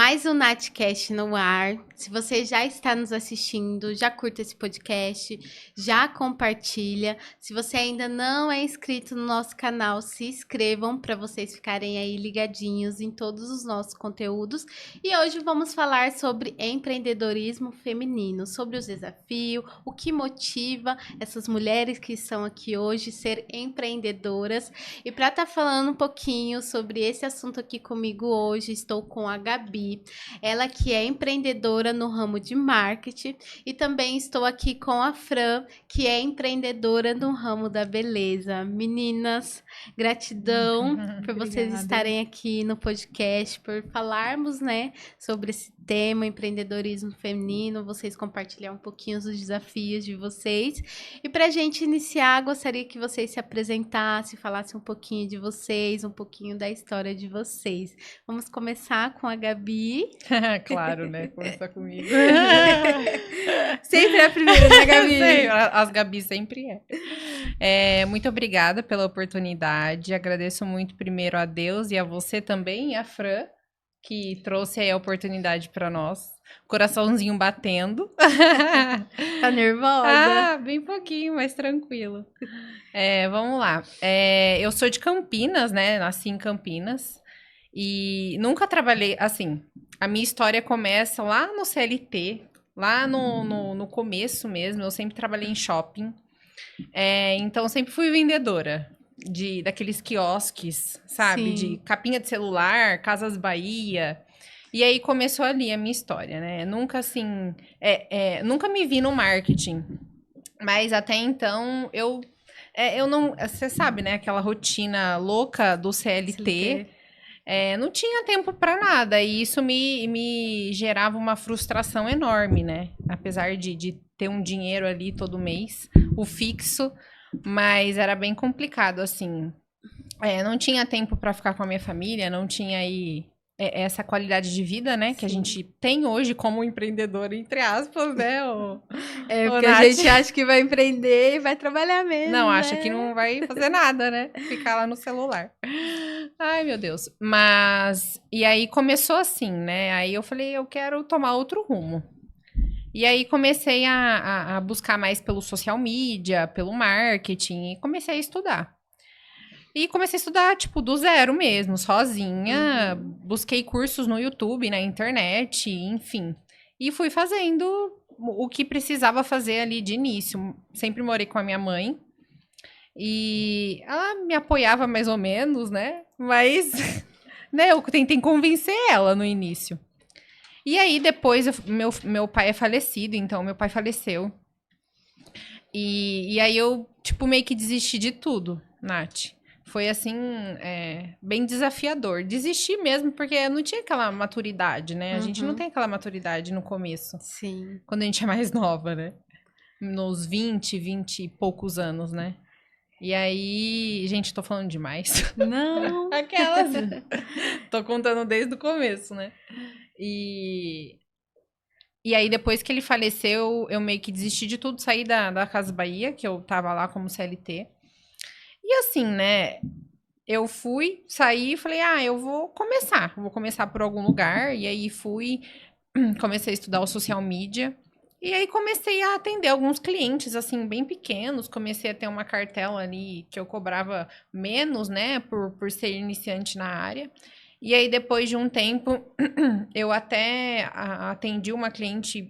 Mais um Natcast no ar. Se você já está nos assistindo, já curta esse podcast, já compartilha. Se você ainda não é inscrito no nosso canal, se inscrevam para vocês ficarem aí ligadinhos em todos os nossos conteúdos. E hoje vamos falar sobre empreendedorismo feminino, sobre os desafios, o que motiva essas mulheres que estão aqui hoje ser empreendedoras. E para estar falando um pouquinho sobre esse assunto aqui comigo hoje, estou com a Gabi, ela que é empreendedora no ramo de marketing, e também estou aqui com a Fran, que é empreendedora no ramo da beleza. Meninas, gratidão por vocês estarem aqui no podcast, por falarmos, né, sobre esse tema, empreendedorismo feminino, vocês compartilhar um pouquinho dos desafios de vocês. E para a gente iniciar, gostaria que vocês se apresentassem, falassem um pouquinho de vocês, um pouquinho da história de vocês. Vamos começar com a Gabi. Claro, né? Começar comigo. Sempre é a primeira, né, Gabi? As Gabi sempre é. Muito obrigada pela oportunidade. Agradeço muito primeiro a Deus e a você também, e a Fran, que trouxe aí a oportunidade para nós. Coraçãozinho batendo. Tá nervosa? Bem pouquinho, mas tranquilo. Vamos lá. Eu sou de Campinas, né? Nasci em Campinas. E nunca trabalhei, assim, a minha história começa lá no CLT, lá no começo mesmo, eu sempre trabalhei em shopping, então sempre fui vendedora daqueles quiosques, sabe, Sim. de capinha de celular, Casas Bahia, e aí começou ali a minha história, né, nunca assim, nunca me vi no marketing, mas até então eu não, você sabe, né, aquela rotina louca do CLT. Não tinha tempo para nada, e isso me gerava uma frustração enorme, né? Apesar de ter um dinheiro ali todo mês, o fixo, mas era bem complicado, assim. Não tinha tempo para ficar com a minha família, não tinha aí essa qualidade de vida, né? Que a gente tem hoje como empreendedor, entre aspas, né? Porque a gente acha que vai empreender e vai trabalhar mesmo, Não, né? acha que não vai fazer nada, né? Ficar lá no celular. Ai, meu Deus. Mas, e aí começou assim, né? Aí eu falei, eu quero tomar outro rumo. E aí comecei a buscar mais pelo social media, pelo marketing, e comecei a estudar. E comecei a estudar, tipo, do zero mesmo, sozinha. Busquei cursos no YouTube, na internet, enfim. E fui fazendo o que precisava fazer ali de início. Sempre morei com a minha mãe. E ela me apoiava mais ou menos, né? Mas, né, eu tentei convencer ela no início. E aí, depois, meu pai é falecido, então meu pai faleceu. E aí eu, tipo, meio que desisti de tudo, Nath. Foi, assim, bem desafiador. Desisti mesmo, porque eu não tinha aquela maturidade, né? A gente não tem aquela maturidade no começo. Sim. Quando a gente é mais nova, né? Nos 20 e poucos anos, né? E aí, gente, tô falando demais. Não. Aquelas. Tô contando desde o começo, né? E aí, depois que ele faleceu, eu meio que desisti de tudo, saí da Casa Bahia, que eu tava lá como CLT. E assim, né? Eu fui, saí e falei, eu vou começar por algum lugar. E aí comecei a estudar o social media. E aí comecei a atender alguns clientes, assim, bem pequenos. Comecei a ter uma cartela ali que eu cobrava menos, né, por ser iniciante na área. E aí, depois de um tempo, eu até atendi uma cliente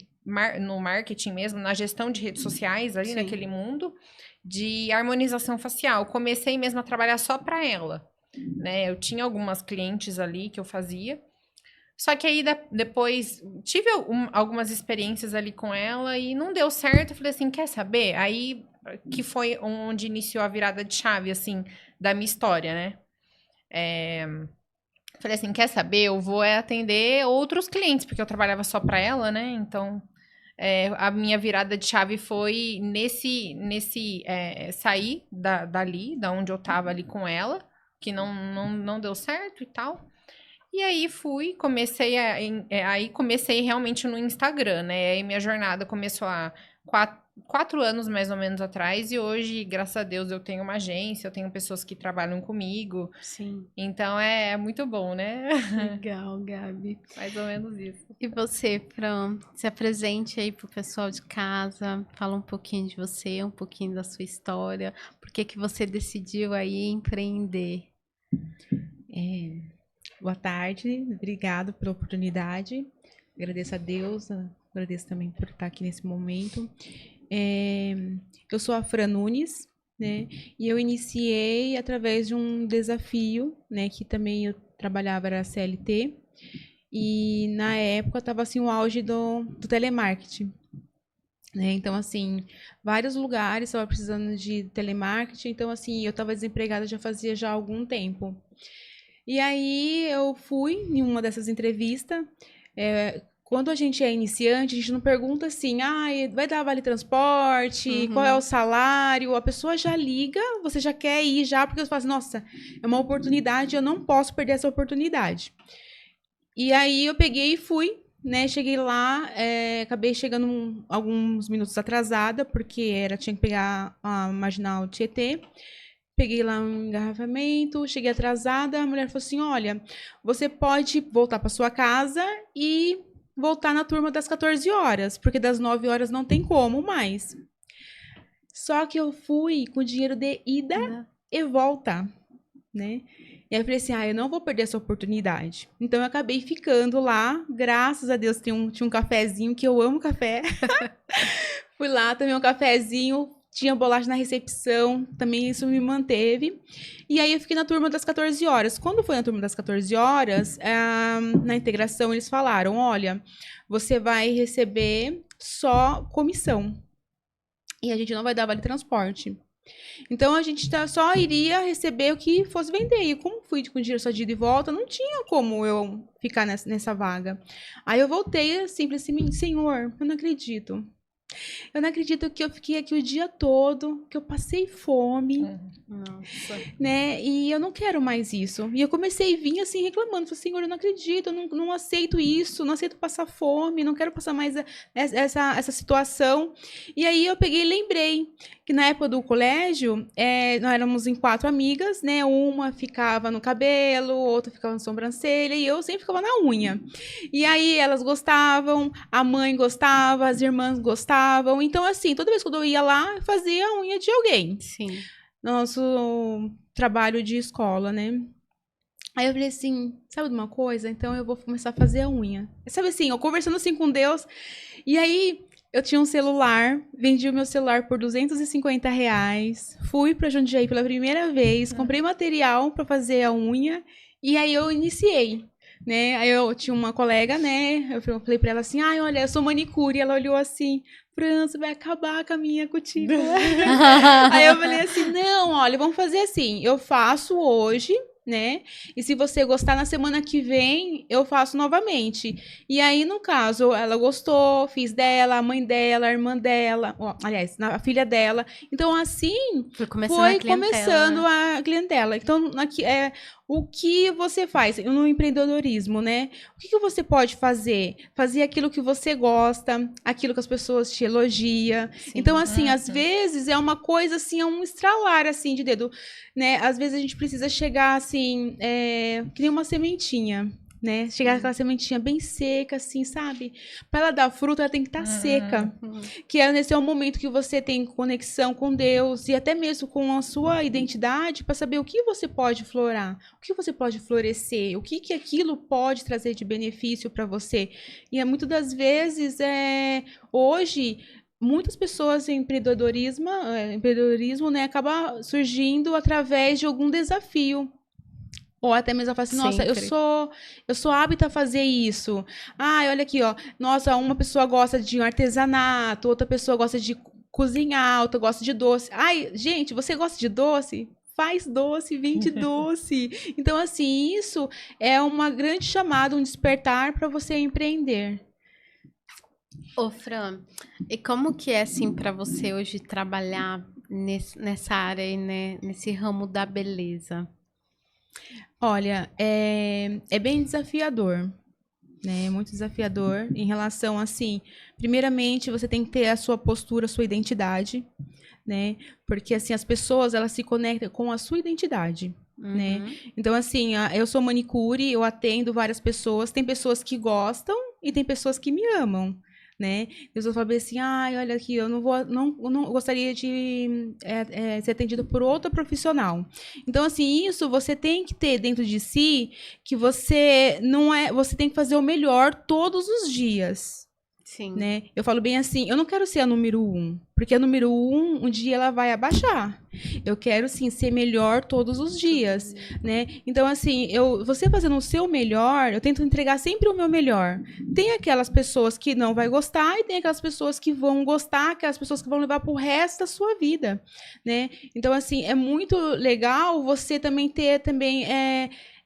no marketing mesmo, na gestão de redes sociais, ali naquele mundo, de harmonização facial. Comecei mesmo a trabalhar só para ela, né? Eu tinha algumas clientes ali que eu fazia. Só que aí, depois, tive algumas experiências ali com ela e não deu certo. Eu falei assim, quer saber? Aí, que foi onde iniciou a virada de chave, assim, da minha história, né? Falei assim, quer saber? Eu vou atender outros clientes, porque eu trabalhava só para ela, né? Então, a minha virada de chave foi nesse sair dali, da onde eu tava ali com ela, que não deu certo e tal. E aí comecei realmente no Instagram, né? Aí minha jornada começou 4 anos mais ou menos atrás, e hoje, graças a Deus, eu tenho uma agência, eu tenho pessoas que trabalham comigo. Sim. Então é muito bom, né? Legal, Gabi. Mais ou menos isso. E você, Fran, se apresente aí pro pessoal de casa, fala um pouquinho de você, um pouquinho da sua história, por que que você decidiu aí empreender? Boa tarde, obrigado pela oportunidade. Agradeço a Deus, agradeço também por estar aqui nesse momento. Eu sou a Fran Nunes, né? E eu iniciei através de um desafio, né? Que também eu trabalhava, era CLT. E na época estava assim o auge do telemarketing. Né? Então, assim, vários lugares estavam precisando de telemarketing. Então, assim, eu estava desempregada já há algum tempo. E aí eu fui em uma dessas entrevistas. Quando a gente é iniciante, a gente não pergunta assim, vai dar vale transporte, qual é o salário? A pessoa já liga, você já quer ir já, porque você fala assim, nossa, é uma oportunidade, eu não posso perder essa oportunidade. E aí eu peguei e fui, né? Cheguei lá, acabei chegando alguns minutos atrasada, porque tinha que pegar a Marginal Tietê. Peguei lá um engarrafamento, cheguei atrasada, a mulher falou assim, olha, você pode voltar para sua casa e voltar na turma das 14 horas, porque das 9 horas não tem como mais. Só que eu fui com dinheiro de ida e volta, né? E aí eu falei assim, eu não vou perder essa oportunidade. Então eu acabei ficando lá, graças a Deus tinha um cafezinho, que eu amo café. Fui lá, tomei um cafezinho, tinha bolacha na recepção, também isso me manteve. E aí eu fiquei na turma das 14 horas. Quando foi na turma das 14 horas, na integração eles falaram, olha, você vai receber só comissão. E a gente não vai dar vale transporte. Então a gente só iria receber o que fosse vender. E como fui com dinheiro só de ida e volta, não tinha como eu ficar nessa vaga. Aí eu voltei simplesmente, Senhor, eu não acredito. Eu não acredito que eu fiquei aqui o dia todo, que eu passei fome, né? E eu não quero mais isso. E eu comecei a vir assim reclamando, falei, Senhor, eu não acredito, eu não aceito isso, não aceito passar fome, não quero passar mais essa situação. E aí eu peguei e lembrei que na época do colégio, nós éramos em 4 amigas, né? Uma ficava no cabelo, outra ficava na sobrancelha e eu sempre ficava na unha. E aí elas gostavam, a mãe gostava, as irmãs gostavam. Então, assim, toda vez que eu ia lá, eu fazia a unha de alguém. Sim. Nosso trabalho de escola, né? Aí eu falei assim, sabe de uma coisa? Então eu vou começar a fazer a unha. Sabe assim, eu conversando assim com Deus. E aí eu tinha um celular, vendi o meu celular por R$ 250. Fui pra Jundiaí pela primeira vez, comprei material pra fazer a unha. E aí eu iniciei. Né? Aí eu tinha uma colega, né? Eu falei pra ela assim, olha, eu sou manicure. E ela olhou assim, França, vai acabar com a minha cutícula. Aí eu falei assim, não, olha, vamos fazer assim, eu faço hoje, né? E se você gostar, na semana que vem, eu faço novamente. E aí, no caso, ela gostou, fiz dela, a mãe dela, a irmã dela, aliás, a filha dela. Então, assim, foi começando a clientela. Então, aqui o que você faz no empreendedorismo, né? O que você pode fazer? Fazer aquilo que você gosta, aquilo que as pessoas te elogiam. Sim. Então, assim, às vezes é uma coisa, assim, é um estralar, assim, de dedo, né? Às vezes a gente precisa chegar, assim, que nem uma sementinha, né? Chegar aquela sementinha bem seca, assim, sabe? Para ela dar fruto, ela tem que estar seca. Que esse é o momento que você tem conexão com Deus e até mesmo com a sua identidade para saber o que você pode florar, o que você pode florescer, o que aquilo pode trazer de benefício para você. E muitas das vezes, hoje, muitas pessoas em empreendedorismo, né, acaba surgindo através de algum desafio. Ou até mesmo ela fala assim, nossa, eu sou hábita a fazer isso. Olha aqui, ó. Nossa, uma pessoa gosta de um artesanato, outra pessoa gosta de cozinhar, outra gosta de doce. Gente, você gosta de doce? Faz doce, vende doce. Então, assim, isso é uma grande chamada, um despertar para você empreender. Ô, Fran, e como que é, assim, para você hoje trabalhar nessa área aí, né? Nesse ramo da beleza? Olha, é bem desafiador, né? É muito desafiador em relação, assim, primeiramente, você tem que ter a sua postura, a sua identidade, né? Porque, assim, as pessoas, elas se conectam com a sua identidade, né? Então, assim, eu sou manicure, eu atendo várias pessoas, tem pessoas que gostam e tem pessoas que me amam, né? Eu falo assim, ai, olha aqui, eu não gostaria de ser atendido por outra profissional. Então, assim, isso você tem que ter dentro de si que você tem que fazer o melhor todos os dias. Sim. Né? Eu falo bem assim, eu não quero ser a número 1, porque a número 1, um dia ela vai abaixar. Eu quero, sim, ser melhor todos os dias, né? Então, assim, você fazendo o seu melhor, eu tento entregar sempre o meu melhor. Tem aquelas pessoas que não vai gostar e tem aquelas pessoas que vão gostar, aquelas pessoas que vão levar pro resto da sua vida, né? Então, assim, é muito legal você também ter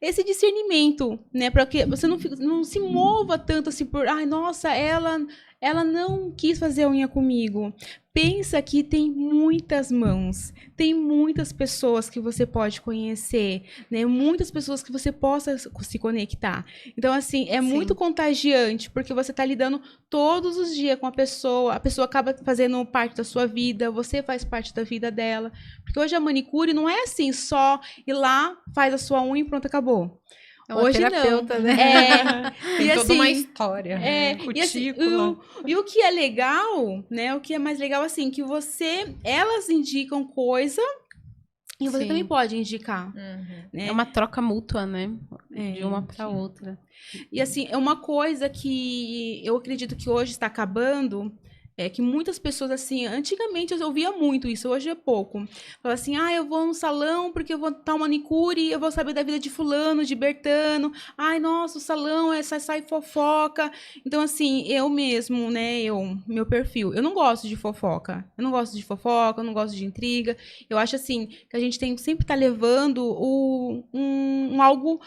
esse discernimento, né? Para que você não se mova tanto assim por, ai, nossa, ela não quis fazer a unha comigo. Pensa que tem muitas mãos, tem muitas pessoas que você pode conhecer, né? Muitas pessoas que você possa se conectar. Então, assim, é muito contagiante, porque você está lidando todos os dias com a pessoa acaba fazendo parte da sua vida, você faz parte da vida dela. Porque hoje a manicure não é assim, só ir lá, faz a sua unha e pronto, acabou. É uma Hoje terapeuta, não. né? Tem E toda uma assim, história, e, assim, cutícula. e o que é legal, né? O que é mais legal, assim, que elas indicam coisa e você também pode indicar. Né? É uma troca mútua, né? De uma para sim. outra. E assim, é uma coisa que eu acredito que hoje está acabando, é que muitas pessoas, assim, antigamente eu ouvia muito isso, hoje é pouco. Fala assim, eu vou no salão porque eu vou estar uma manicure, eu vou saber da vida de fulano, de Bertano. Ai, nossa, o salão sai fofoca. Então, assim, eu mesmo, né, meu perfil, eu não gosto de fofoca. Eu não gosto de fofoca, eu não gosto de intriga. Eu acho, assim, que a gente tem que sempre estar levando algo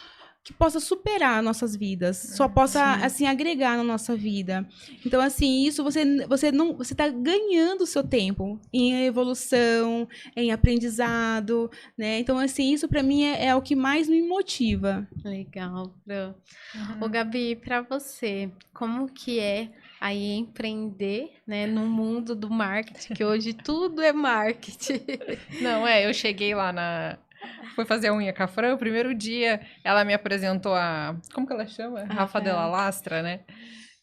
que possa superar nossas vidas, só possa, assim, agregar na nossa vida. Então, assim, isso você tá ganhando o seu tempo em evolução, em aprendizado, né? Então, assim, isso para mim é o que mais me motiva. Legal, Fran. Ô, Gabi, para você, como que é aí empreender, né, no mundo do marketing, que hoje tudo é marketing? Não, eu cheguei lá fui fazer a unha com a Fran, o primeiro dia ela me apresentou como que ela chama? Rafa Della Lastra, né?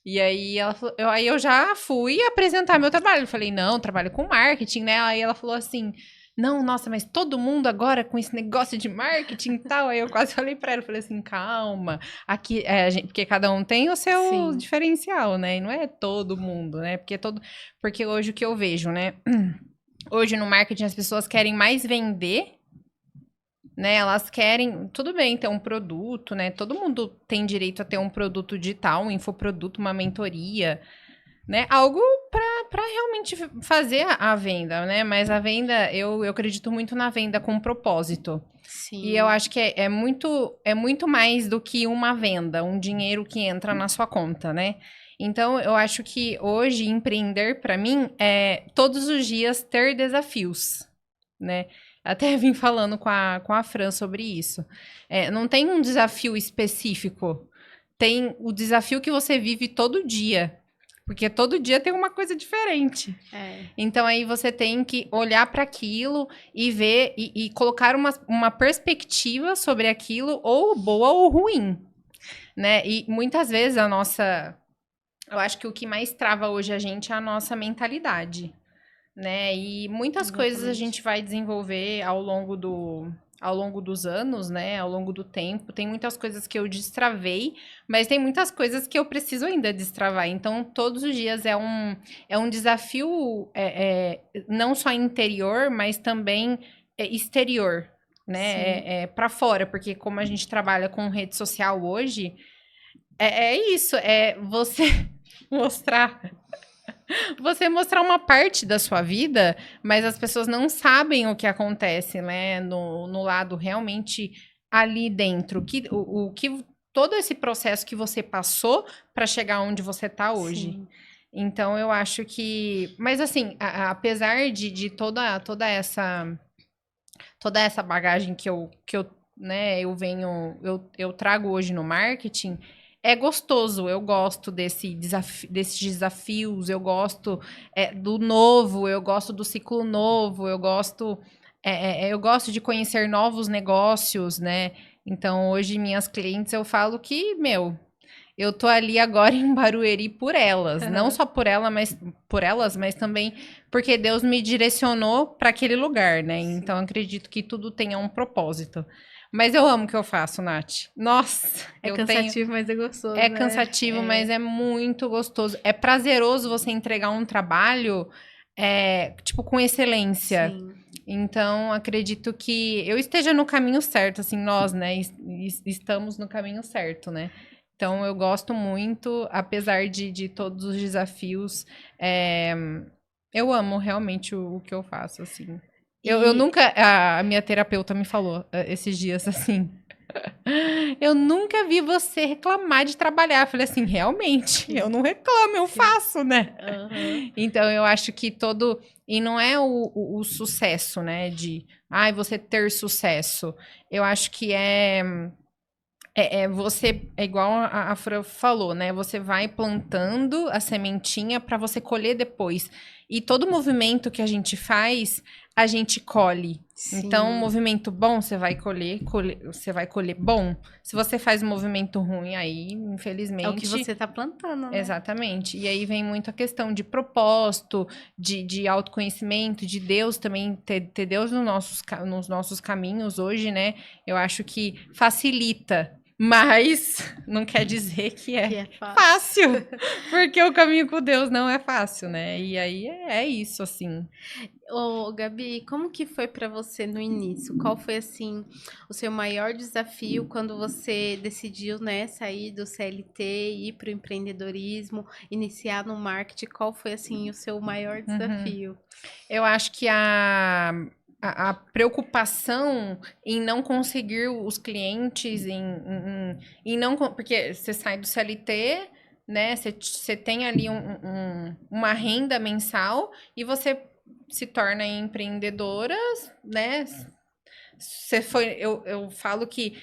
E aí ela falou, aí eu já fui apresentar meu trabalho. Eu falei, não, trabalho com marketing, né? Aí ela falou assim, não, nossa, mas todo mundo agora com esse negócio de marketing e tal. Aí eu quase falei pra ela, falei assim, calma. Aqui, porque cada um tem o seu diferencial, né? E não é todo mundo, né? Porque hoje o que eu vejo, né? Hoje no marketing as pessoas querem mais vender, né? Elas querem, tudo bem, ter um produto, né? Todo mundo tem direito a ter um produto digital, um infoproduto, uma mentoria, né? Algo para realmente fazer a venda, né? Mas a venda, eu acredito muito na venda com propósito. Sim. E eu acho que é muito mais do que uma venda, um dinheiro que entra na sua conta, né? Então, eu acho que hoje empreender para mim é todos os dias ter desafios, né? Até vim falando com a Fran sobre isso. Não tem um desafio específico. Tem o desafio que você vive todo dia. Porque todo dia tem uma coisa diferente. Então, aí você tem que olhar para aquilo e ver e colocar uma perspectiva sobre aquilo, ou boa ou ruim, né? E muitas vezes eu acho que o que mais trava hoje a gente é a nossa mentalidade, né? E muitas coisas a gente vai desenvolver ao longo dos anos, né? Ao longo do tempo. Tem muitas coisas que eu destravei, mas tem muitas coisas que eu preciso ainda destravar. Então, todos os dias é um desafio não só interior, mas também exterior, né? Para fora, porque como a gente trabalha com rede social hoje, é isso, é você mostrar uma parte da sua vida, mas as pessoas não sabem o que acontece, né, no lado realmente ali dentro, todo esse processo que você passou para chegar onde você está hoje. Sim. Então eu acho que, mas assim, apesar de toda essa bagagem que eu trago hoje no marketing, é gostoso. Eu gosto desses desafios, eu gosto do novo, eu gosto do ciclo novo, eu gosto de conhecer novos negócios, né? Então, hoje, minhas clientes, eu falo que, eu tô ali agora em Barueri por elas. Não só por elas, mas também porque Deus me direcionou para aquele lugar, né? Sim. Então, acredito que tudo tenha um propósito. Mas eu amo o que eu faço, Nath. Nossa, É cansativo, mas é gostoso, É né? cansativo, mas é muito gostoso. É prazeroso você entregar um trabalho, tipo, com excelência. Sim. Então, acredito que eu esteja no caminho certo, assim, nós, né? Estamos no caminho certo, né? Então, eu gosto muito, apesar de todos os desafios. Eu amo realmente o que eu faço, assim. Eu nunca... A minha terapeuta me falou esses dias, assim... Eu nunca vi você reclamar de trabalhar. Eu falei assim, realmente, eu não reclamo, eu faço, né? Uhum. Então, eu acho que todo... E não é o sucesso, né? De, você ter sucesso. Eu acho que você... É igual a Fran falou, né? Você vai plantando a sementinha para você colher depois. E todo movimento que a gente faz, a gente colhe. Sim. Então, um movimento bom, você vai você vai colher bom. Se você faz um movimento ruim, aí, infelizmente... É o que você tá plantando, né? Exatamente. E aí vem muito a questão de propósito, de autoconhecimento, de Deus também, ter Deus nos nossos caminhos hoje, né? Eu acho que facilita, mas não quer dizer que Que é é fácil, porque o caminho com Deus não é fácil, né? E aí é isso, assim. Ô, Gabi, como que foi pra você no início? Qual foi, assim, o seu maior desafio quando você decidiu, né, sair do CLT, ir pro empreendedorismo, iniciar no marketing? Qual foi, assim, o seu maior desafio? Eu acho que a preocupação em não conseguir os clientes, em não... Porque você sai do CLT, né? Você tem ali uma renda mensal e você se torna empreendedora, né? Eu falo que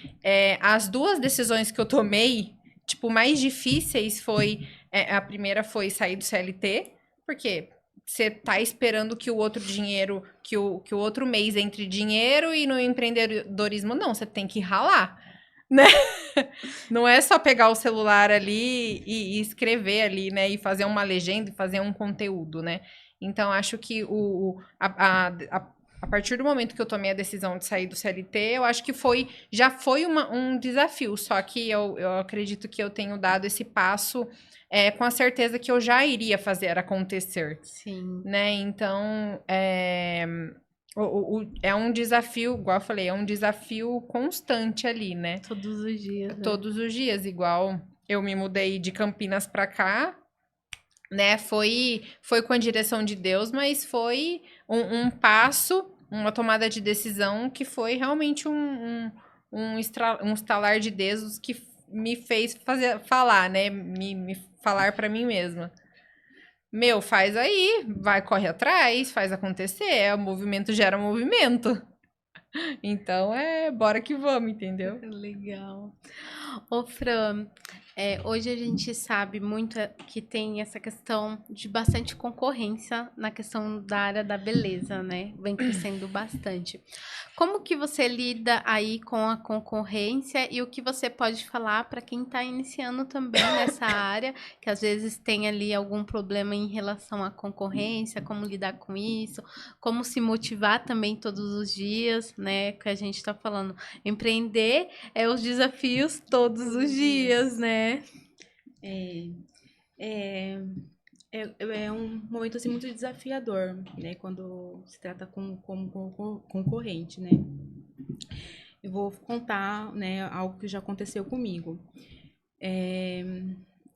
as duas decisões que eu tomei, tipo, mais difíceis foi... a primeira foi sair do CLT, porque você tá esperando que o outro dinheiro, que o outro mês entre dinheiro e no empreendedorismo, não, você tem que ralar, né? Não é só pegar o celular ali e escrever ali, né? E fazer uma legenda e fazer um conteúdo, né? Então, acho que a partir do momento que eu tomei a decisão de sair do CLT, eu acho que já foi um desafio. Só que eu acredito que eu tenho dado esse passo com a certeza que eu já iria fazer acontecer. Sim. Né? Então, é um desafio, igual eu falei, é um desafio constante ali, né? Todos os dias, né? Todos os dias, igual eu me mudei de Campinas pra cá, né? Foi com a direção de Deus, mas foi um passo, uma tomada de decisão que foi realmente um estalar de dedos que me fez falar, né? Me falar pra mim mesma. Faz aí, corre atrás, faz acontecer, o movimento gera movimento. Então, bora que vamos, entendeu? Legal. Ô, Fran, hoje a gente sabe muito que tem essa questão de bastante concorrência na questão da área da beleza, né? Vem crescendo bastante. Como que você lida aí com a concorrência e o que você pode falar para quem está iniciando também nessa área, que às vezes tem ali algum problema em relação à concorrência, como lidar com isso, como se motivar também todos os dias, né? Que a gente está falando, empreender é os desafios todos os dias, né? É um momento assim, muito desafiador, né? Quando se trata com concorrente, né? Eu vou contar, né, algo que já aconteceu comigo.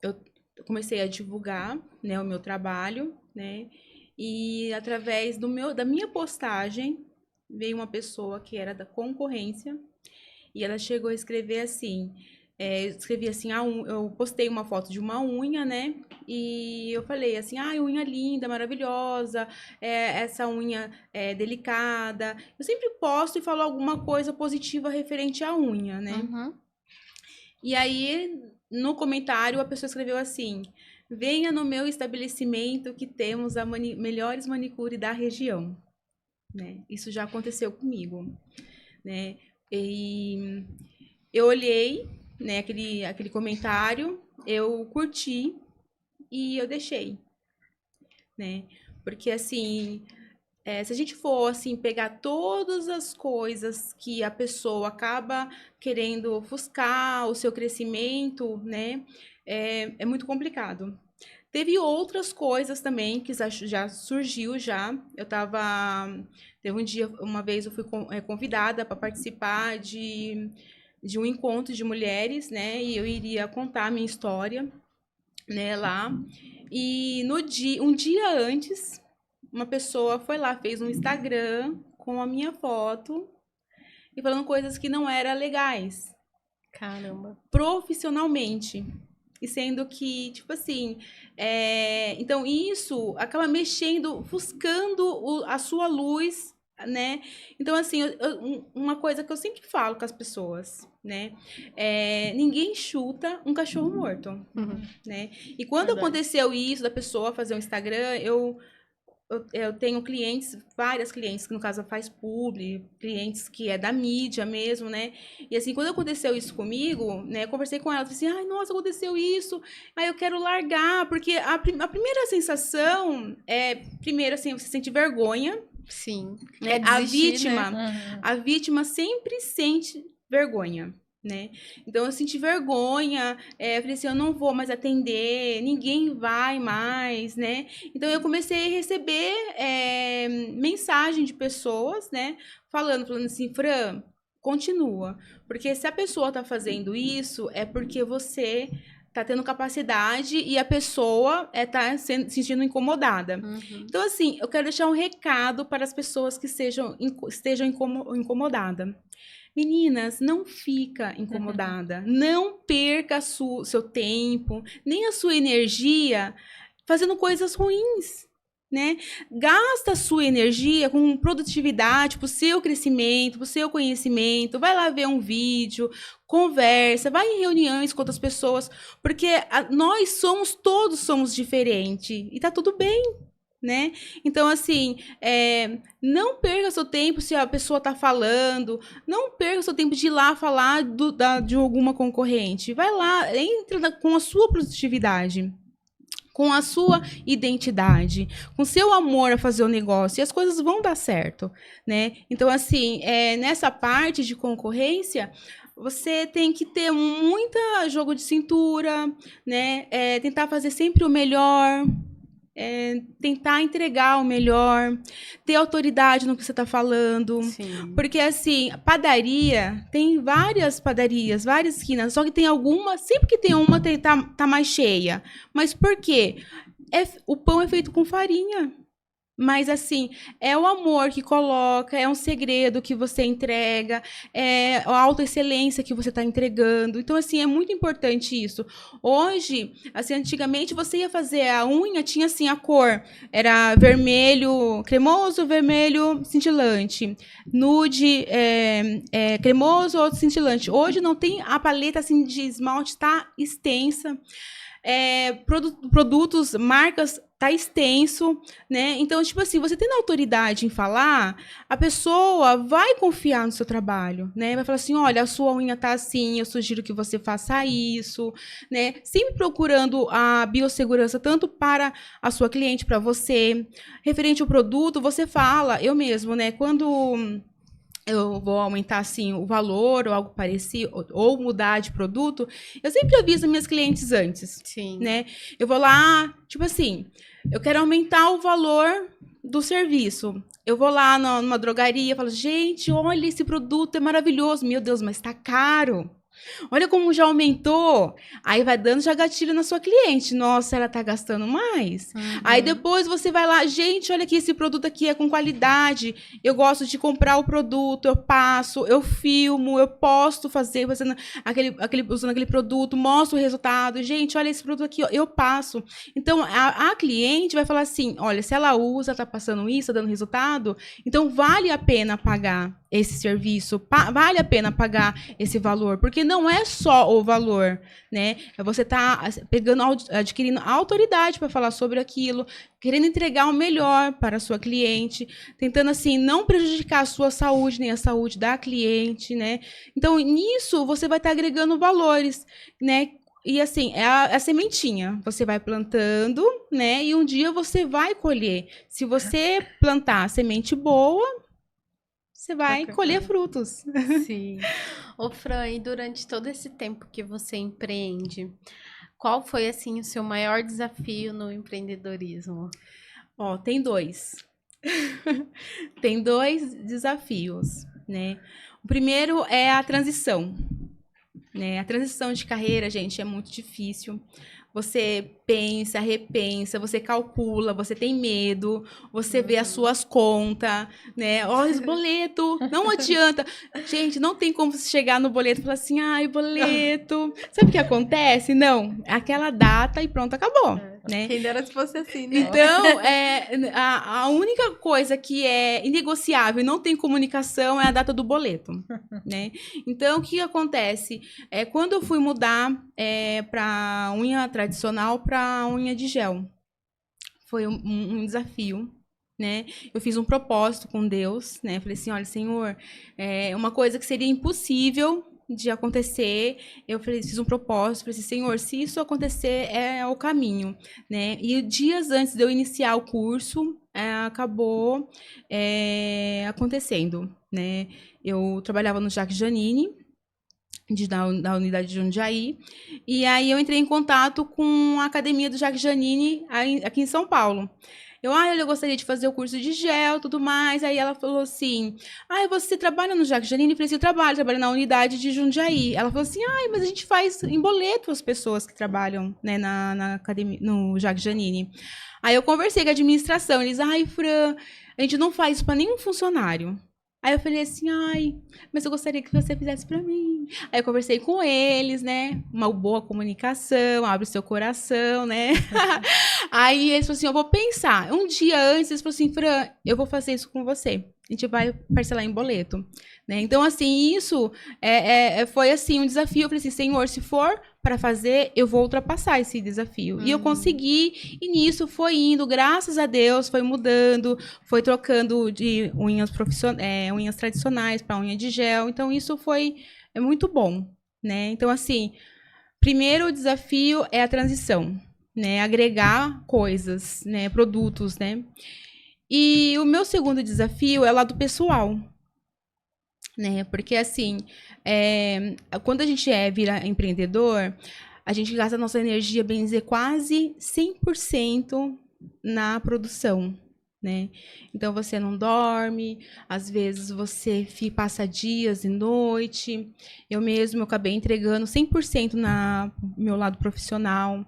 Eu comecei a divulgar, né, o meu trabalho, né? E através da minha postagem veio uma pessoa que era da concorrência e ela chegou a escrever assim. Escrevi assim, eu postei uma foto de uma unha, né? E eu falei assim, unha linda, maravilhosa, essa unha é delicada. Eu sempre posto e falo alguma coisa positiva referente à unha, né? Uhum. E aí no comentário a pessoa escreveu assim: venha no meu estabelecimento que temos a melhores manicure da região, né? Isso já aconteceu comigo, né? E eu olhei, né, aquele comentário, eu curti e eu deixei, né? Porque assim, se a gente for assim pegar todas as coisas que a pessoa acaba querendo ofuscar o seu crescimento, né? É muito complicado. Teve outras coisas também que já surgiu já. Teve um dia, uma vez eu fui convidada para participar de um encontro de mulheres, né? E eu iria contar a minha história, né, lá. E um dia antes, uma pessoa foi lá, fez um Instagram com a minha foto e falando coisas que não eram legais. Caramba. Profissionalmente. E sendo que, tipo assim, então isso acaba mexendo, ofuscando a sua luz, né? Então, assim, uma coisa que eu sempre falo com as pessoas, né? Ninguém chuta um cachorro morto, né? E quando aconteceu isso da pessoa fazer um Instagram, eu tenho clientes, várias clientes, que no caso faz publi, clientes que é da mídia mesmo, né? E assim, quando aconteceu isso comigo, né, eu conversei com ela, falei assim, ai, nossa, aconteceu isso, aí eu quero largar, porque a primeira sensação primeiro, assim, você sente vergonha. Sim. Né? A vítima sempre sente vergonha. Né? Então eu senti vergonha, eu falei assim, eu não vou mais atender, ninguém vai mais, né? Então eu comecei a receber mensagem de pessoas, né? Falando assim, Fran, continua, porque se a pessoa tá fazendo isso, é porque você tá tendo capacidade e a pessoa tá se sentindo incomodada. Então, assim, eu quero deixar um recado para as pessoas que estejam incomodadas. Meninas, não fica incomodada. Não perca seu tempo, nem a sua energia fazendo coisas ruins, né? Gasta a sua energia com produtividade para o seu crescimento, para o seu conhecimento. Vai lá ver um vídeo, conversa, vai em reuniões com outras pessoas, porque todos somos diferentes e tá tudo bem. Né? Então, assim, não perca seu tempo se a pessoa está falando, não perca seu tempo de ir lá falar de alguma concorrente. Vai lá, entra com a sua produtividade, com a sua identidade, com seu amor a fazer o negócio, e as coisas vão dar certo, né? Então, assim, nessa parte de concorrência, você tem que ter muito jogo de cintura, né? Tentar fazer sempre o melhor, tentar entregar o melhor, ter autoridade no que você está falando. Sim. Porque, assim, padaria, tem várias padarias, várias esquinas, só que tem alguma, sempre que tem uma, tá mais cheia. Mas por quê? O pão é feito com farinha. Mas, assim, é o amor que coloca, é um segredo que você entrega, é a autoexcelência que você está entregando. Então, assim, é muito importante isso. Hoje, assim, antigamente, você ia fazer a unha, tinha, assim, a cor. Era vermelho cremoso, vermelho cintilante. Nude, cremoso, outro cintilante. Hoje não tem a paleta, assim, de esmalte, está extensa. Produtos, marcas, tá extenso, né? Então, tipo assim, você tendo autoridade em falar, a pessoa vai confiar no seu trabalho, né? Vai falar assim, olha, a sua unha tá assim, eu sugiro que você faça isso, né? Sempre procurando a biossegurança, tanto para a sua cliente, para você. Referente ao produto, você fala, eu mesmo, né? Quando eu vou aumentar, assim, o valor ou algo parecido, ou mudar de produto, eu sempre aviso minhas clientes antes. Sim. Né? Eu vou lá, tipo assim, eu quero aumentar o valor do serviço. Eu vou lá numa drogaria, falo, gente, olha, esse produto é maravilhoso. Meu Deus, mas tá caro. Olha como já aumentou. Aí vai dando já gatilho na sua cliente. Nossa, ela tá gastando mais. Aí depois você vai lá, gente, olha aqui, esse produto aqui é com qualidade. Eu gosto de comprar o produto, eu passo, eu filmo, eu posto usando aquele produto, mostro o resultado. Gente, olha esse produto aqui, eu passo. Então, a cliente vai falar assim, olha, se ela usa, tá passando isso, tá dando resultado, então vale a pena pagar. esse serviço, vale a pena pagar esse valor, porque não é só o valor, né? Você tá pegando, adquirindo autoridade para falar sobre aquilo, querendo entregar o melhor para a sua cliente, tentando assim não prejudicar a sua saúde nem a saúde da cliente, né? Então, nisso você vai estar agregando valores, né? E assim, é a sementinha. Você vai plantando, né? E um dia você vai colher. Se você plantar semente boa, você vai colher frutos. Sim. Ô, Fran, e durante todo esse tempo que você empreende, qual foi, assim, o seu maior desafio no empreendedorismo? Ó, tem dois. Tem dois desafios, né? O primeiro é a transição, né? A transição de carreira, gente, é muito difícil. Você pensa, repensa, você calcula, você tem medo, você vê as suas contas, né? Olha os boletos, não adianta. Gente, não tem como você chegar no boleto e falar assim, ai, boleto. Sabe o que acontece? Não, aquela data e pronto, acabou, né? Quem dera se fosse assim, né? Então, a única coisa que é inegociável e não tem comunicação é a data do boleto, né? Então, o que acontece? Quando eu fui mudar para unha tradicional para unha de gel, foi um desafio, né? Eu fiz um propósito com Deus, né? Falei assim, olha, Senhor, uma coisa que seria impossível de acontecer, eu fiz um propósito, falei assim, Senhor, se isso acontecer, é o caminho, né? E dias antes de eu iniciar o curso, acabou acontecendo, né? Eu trabalhava no Jacques Janine, da unidade de Jundiaí, e aí eu entrei em contato com a academia do Jacques Janine aqui em São Paulo. Eu gostaria de fazer o curso de gel, tudo mais. Aí ela falou assim, você trabalha no Jacques Janine? Eu falei assim, eu trabalho na unidade de Jundiaí. Ela falou assim, mas a gente faz em boleto as pessoas que trabalham, né, na academia, no Jacques Janine. Aí eu conversei com a administração, eles, Fran, a gente não faz isso para nenhum funcionário. Aí eu falei assim, mas eu gostaria que você fizesse para mim. Aí eu conversei com eles, né? Uma boa comunicação, abre o seu coração, né? Aí eles falaram assim, eu vou pensar. Um dia antes, eles falaram assim, Fran, eu vou fazer isso com você. A gente vai parcelar em boleto, né? Então, assim, isso foi, assim, um desafio. Eu falei assim, Senhor, se for para fazer, eu vou ultrapassar esse desafio. E eu consegui, e nisso foi indo, graças a Deus, foi mudando, foi trocando de unhas unhas tradicionais para unha de gel. Então, isso é muito bom, né? Então, assim, primeiro desafio é a transição, né? Agregar coisas, né? Produtos, né? E o meu segundo desafio é o lado pessoal, né? Porque, assim, quando a gente vira empreendedor, a gente gasta a nossa energia, bem dizer, quase 100% na produção, né? Então, você não dorme, às vezes você passa dias e noite. Eu acabei entregando 100% no meu lado profissional.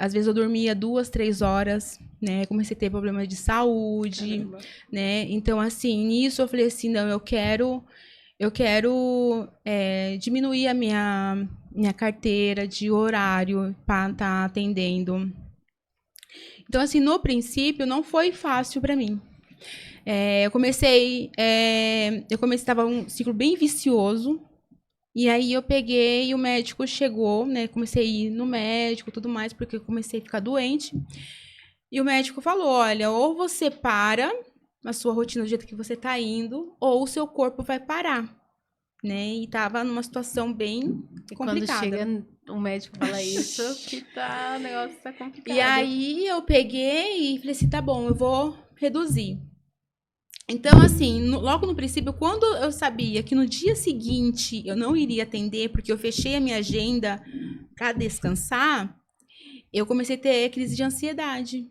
Às vezes eu dormia 2, 3 horas, né? Comecei a ter problemas de saúde, né? Então, assim, nisso eu falei assim, não, eu quero diminuir a minha carteira de horário para estar atendendo. Então, assim, no princípio, não foi fácil para mim. Eu comecei, estava um ciclo bem vicioso. E aí eu peguei e o médico chegou, né? Comecei a ir no médico, tudo mais, porque eu comecei a ficar doente. E o médico falou, olha, ou você para a sua rotina do jeito que você está indo, ou o seu corpo vai parar, né? E tava numa situação bem complicada. Quando chega um médico fala isso, que o negócio tá complicado. E aí eu peguei e falei assim, tá bom, eu vou reduzir. Então, assim, logo no princípio, quando eu sabia que no dia seguinte eu não iria atender, porque eu fechei a minha agenda para descansar, eu comecei a ter crise de ansiedade,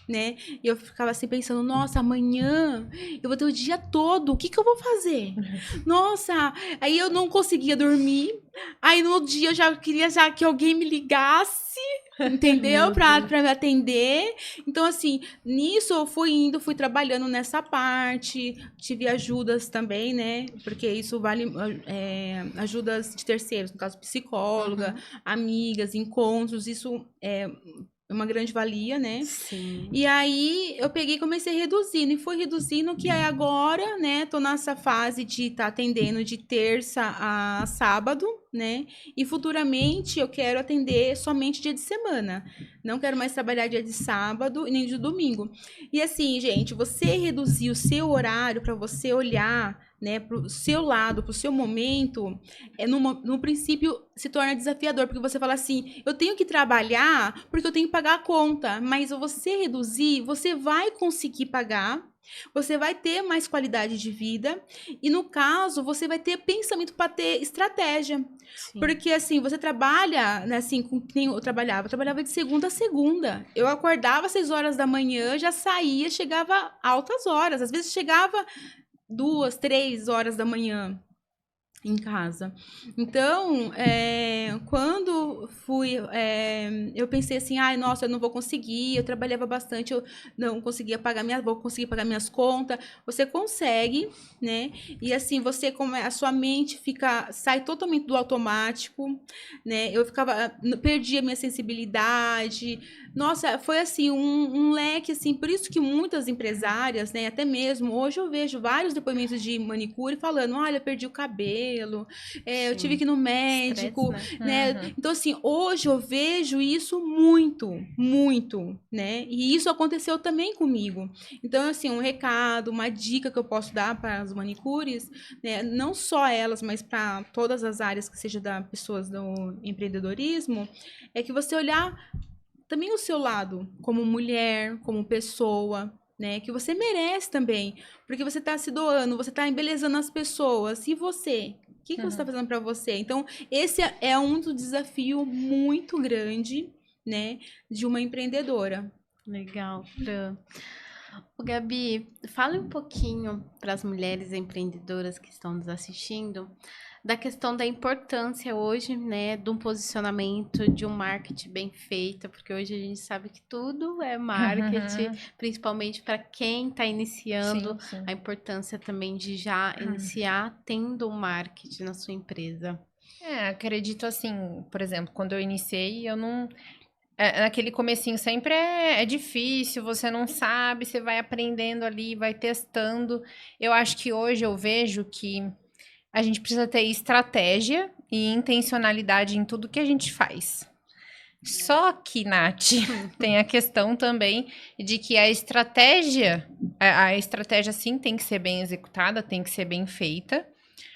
né? E eu ficava assim pensando, nossa, amanhã eu vou ter o dia todo, o que eu vou fazer? Nossa, aí eu não conseguia dormir, aí no dia eu já queria que alguém me ligasse, entendeu? Pra me atender. Então, assim, nisso eu fui trabalhando nessa parte, tive ajudas também, né? Porque isso vale ajudas de terceiros, no caso, psicóloga, amigas, encontros, isso uma grande valia, né? Sim. E aí eu peguei e comecei reduzindo, e fui reduzindo, que aí agora, né, tô nessa fase de estar atendendo de terça a sábado, né? E futuramente eu quero atender somente dia de semana. Não quero mais trabalhar dia de sábado e nem de domingo. E assim, gente, você reduzir o seu horário para você olhar, né, pro seu lado, pro seu momento, no princípio se torna desafiador, porque você fala assim, eu tenho que trabalhar porque eu tenho que pagar a conta, mas você reduzir, você vai conseguir pagar, você vai ter mais qualidade de vida, e no caso, você vai ter pensamento para ter estratégia. Sim. Porque assim, você trabalha, né, assim, com quem eu trabalhava de segunda a segunda. Eu acordava às 6 horas da manhã, já saía, chegava altas horas, às vezes chegava 2, 3 horas da manhã em casa. Então, quando fui, eu pensei assim, ai, nossa, eu não vou conseguir, eu trabalhava bastante, eu não conseguia pagar vou conseguir pagar minhas contas. Você consegue, né? E assim, você, como a sua mente sai totalmente do automático, né? Eu perdi a minha sensibilidade. Nossa, foi assim, um leque, assim, por isso que muitas empresárias, né, até mesmo, hoje eu vejo vários depoimentos de manicure falando, olha, eu perdi o cabelo, eu tive que ir no médico, Estresse, né? Então, assim, hoje eu vejo isso muito, muito, né? E isso aconteceu também comigo. Então, assim, um recado, uma dica que eu posso dar para as manicures, né, não só elas, mas para todas as áreas que seja da pessoas do empreendedorismo, é que você olhar também o seu lado, como mulher, como pessoa, né? Que você merece também. Porque você tá se doando, você tá embelezando as pessoas. E você? O que você tá fazendo para você? Então, esse é um dos desafios muito grande, né? De uma empreendedora. Legal, Fran. Ô, Gabi, fale um pouquinho para as mulheres empreendedoras que estão nos assistindo da questão da importância hoje, né, de um posicionamento, de um marketing bem feito, porque hoje a gente sabe que tudo é marketing, principalmente para quem está iniciando, Sim. a importância também de já iniciar tendo um marketing na sua empresa. Acredito assim, por exemplo, quando eu iniciei, eu não... naquele comecinho sempre é difícil, você não sabe, você vai aprendendo ali, vai testando. Eu acho que hoje eu vejo que a gente precisa ter estratégia e intencionalidade em tudo que a gente faz. Só que, Nath, tem a questão também de que a estratégia sim tem que ser bem executada, tem que ser bem feita,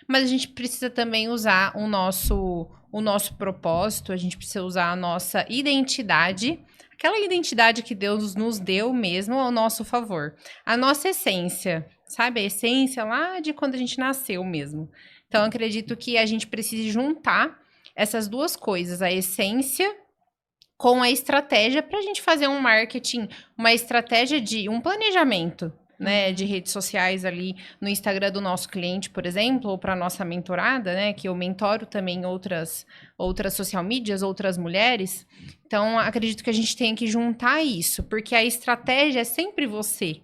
mas a gente precisa também usar o nosso propósito, a gente precisa usar a nossa identidade, aquela identidade que Deus nos deu mesmo ao nosso favor. A nossa essência, sabe? A essência lá de quando a gente nasceu mesmo. Então, eu acredito que a gente precisa juntar essas duas coisas, a essência com a estratégia para a gente fazer um marketing, uma estratégia de um planejamento, né, de redes sociais ali no Instagram do nosso cliente, por exemplo, ou para nossa mentorada, né, que eu mentoro também outras social medias, outras mulheres. Então, acredito que a gente tem que juntar isso, porque a estratégia é sempre você,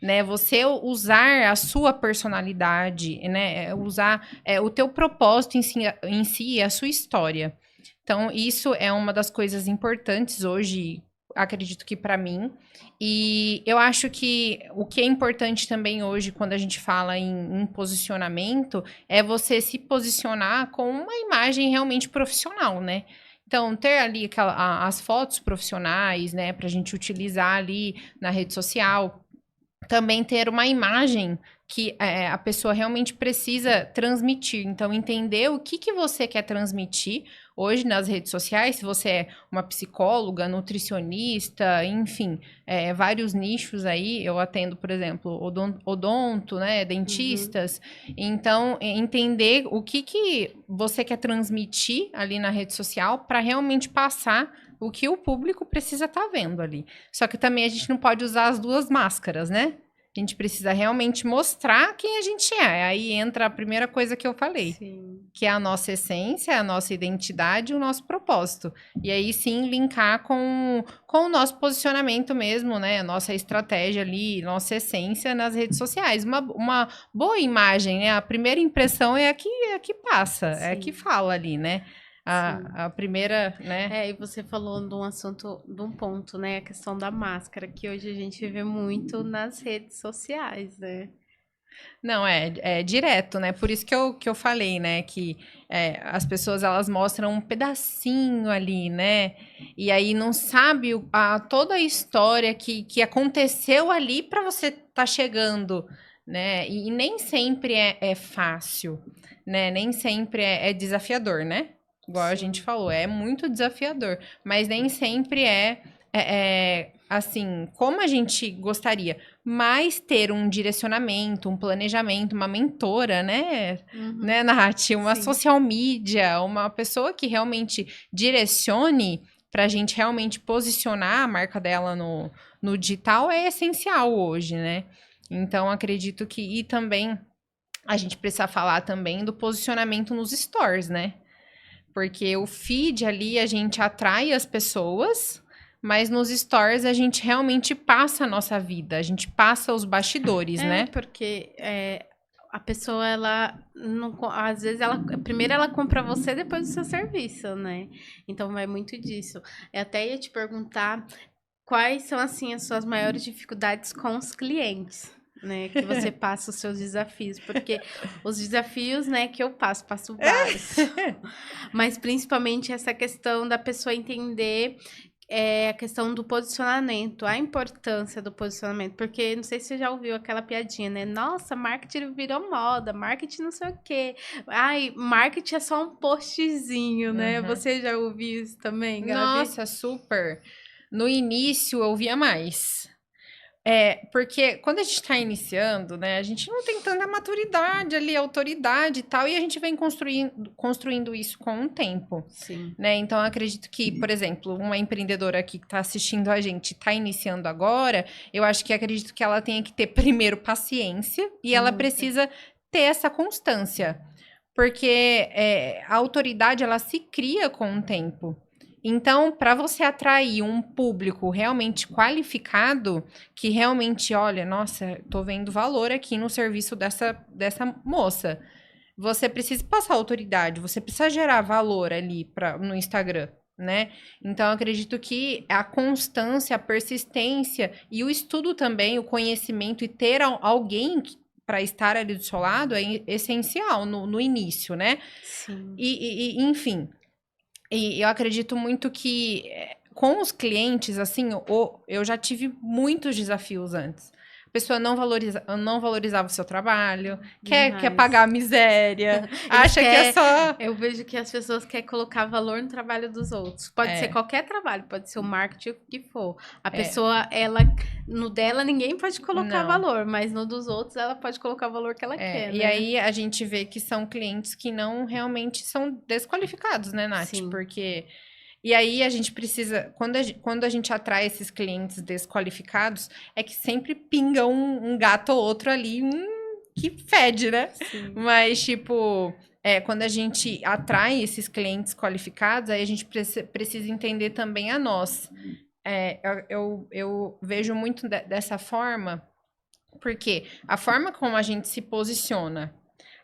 né? Você usar a sua personalidade, né? Usar o teu propósito em si, a sua história. Então, isso é uma das coisas importantes hoje, acredito que para mim. E eu acho que o que é importante também hoje, quando a gente fala em posicionamento, é você se posicionar com uma imagem realmente profissional, né? Então, ter ali as fotos profissionais, né, para a gente utilizar ali na rede social. Também ter uma imagem que a pessoa realmente precisa transmitir. Então, entender o que você quer transmitir hoje nas redes sociais, se você é uma psicóloga, nutricionista, enfim, vários nichos aí. Eu atendo, por exemplo, odonto, né, dentistas. Então, entender o que você quer transmitir ali na rede social para realmente passar o que o público precisa estar vendo ali. Só que também a gente não pode usar as duas máscaras, né? A gente precisa realmente mostrar quem a gente é. Aí entra a primeira coisa que eu falei. Sim. Que é a nossa essência, a nossa identidade e o nosso propósito. E aí sim linkar com o nosso posicionamento mesmo, né? A nossa estratégia ali, nossa essência nas redes sociais. Uma boa imagem, né? A primeira impressão é a que passa, é a que fala ali, né? a primeira, né? E você falou de um assunto, de um ponto, né? A questão da máscara, que hoje a gente vê muito nas redes sociais, né? Não, é direto, né? Por isso que eu falei, né? Que as pessoas, elas mostram um pedacinho ali, né? E aí não sabe toda a história que aconteceu ali para você tá chegando, né? E nem sempre é fácil, né? Nem sempre é desafiador, né? Igual a gente falou, é muito desafiador, mas nem sempre assim, como a gente gostaria. Mas ter um direcionamento, um planejamento, uma mentora, né, né, Nath? Uma social media, uma pessoa que realmente direcione para a gente realmente posicionar a marca dela no digital é essencial hoje, né? Então, acredito que... E também, a gente precisa falar também do posicionamento nos stores, né? Porque o feed ali, a gente atrai as pessoas... Mas nos stories a gente realmente passa a nossa vida, a gente passa os bastidores, né? Porque a pessoa, ela não, às vezes primeiro ela compra você, depois o seu serviço, né? Então vai muito disso. Eu até ia te perguntar quais são assim as suas maiores dificuldades com os clientes, né? Que você passa os seus desafios, porque os desafios, né, que eu passo vários. Mas principalmente essa questão da pessoa entender a questão do posicionamento, a importância do posicionamento, porque não sei se você já ouviu aquela piadinha, né? Nossa, marketing virou moda, marketing não sei o quê. Ai, marketing é só um postzinho, né? Você já ouviu isso também, Gabi? Nossa, super. No início eu via mais. Porque quando a gente está iniciando, né, a gente não tem tanta maturidade ali, autoridade e tal, e a gente vem construindo isso com o tempo. Sim. Né? Então, eu acredito que, por exemplo, uma empreendedora aqui que está assistindo a gente, está iniciando agora, eu acredito que ela tenha que ter primeiro paciência e ela precisa ter essa constância. Porque a autoridade, ela se cria com o tempo. Então, para você atrair um público realmente qualificado, que realmente, olha, nossa, tô vendo valor aqui no serviço dessa moça. Você precisa passar autoridade, você precisa gerar valor ali no Instagram, né? Então, eu acredito que a constância, a persistência e o estudo também, o conhecimento e ter alguém para estar ali do seu lado é essencial no início, né? Sim. Enfim... E eu acredito muito que com os clientes, assim, eu já tive muitos desafios antes. A pessoa não valorizava o seu trabalho, quer pagar a miséria, acha que é só... Eu vejo que as pessoas querem colocar valor no trabalho dos outros. Pode ser qualquer trabalho, pode ser o marketing, o que for. A pessoa, no dela ninguém pode colocar valor, mas no dos outros ela pode colocar o valor que ela quer, E né? aí a gente vê que são clientes que não realmente são desqualificados, né, Nath? Sim. Porque... E aí a gente precisa, quando a gente atrai esses clientes desqualificados, é que sempre pinga um gato ou outro ali, que fede, né? Sim. Mas, tipo, quando a gente atrai esses clientes qualificados, aí a gente precisa entender também a nós. Eu vejo muito dessa forma, porque a forma como a gente se posiciona,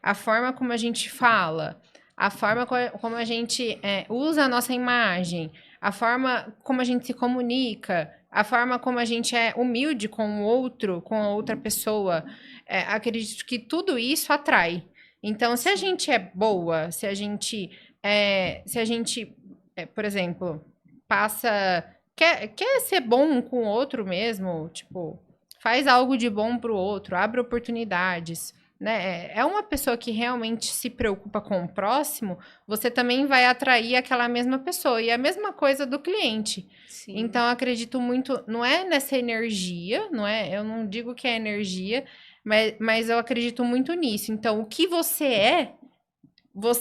a forma como a gente fala... A forma como a gente usa a nossa imagem, a forma como a gente se comunica, a forma como a gente é humilde com o outro, com a outra pessoa, acredito que tudo isso atrai. Então, se a gente é boa, se a gente, por exemplo, quer ser bom com o outro mesmo, tipo, faz algo de bom pro outro, abre oportunidades... Né? É uma pessoa que realmente se preocupa com o próximo, você também vai atrair aquela mesma pessoa. E a mesma coisa do cliente. Sim. Então, eu acredito muito, não é nessa energia, não é? Eu não digo que é energia, mas eu acredito muito nisso. Então, o que você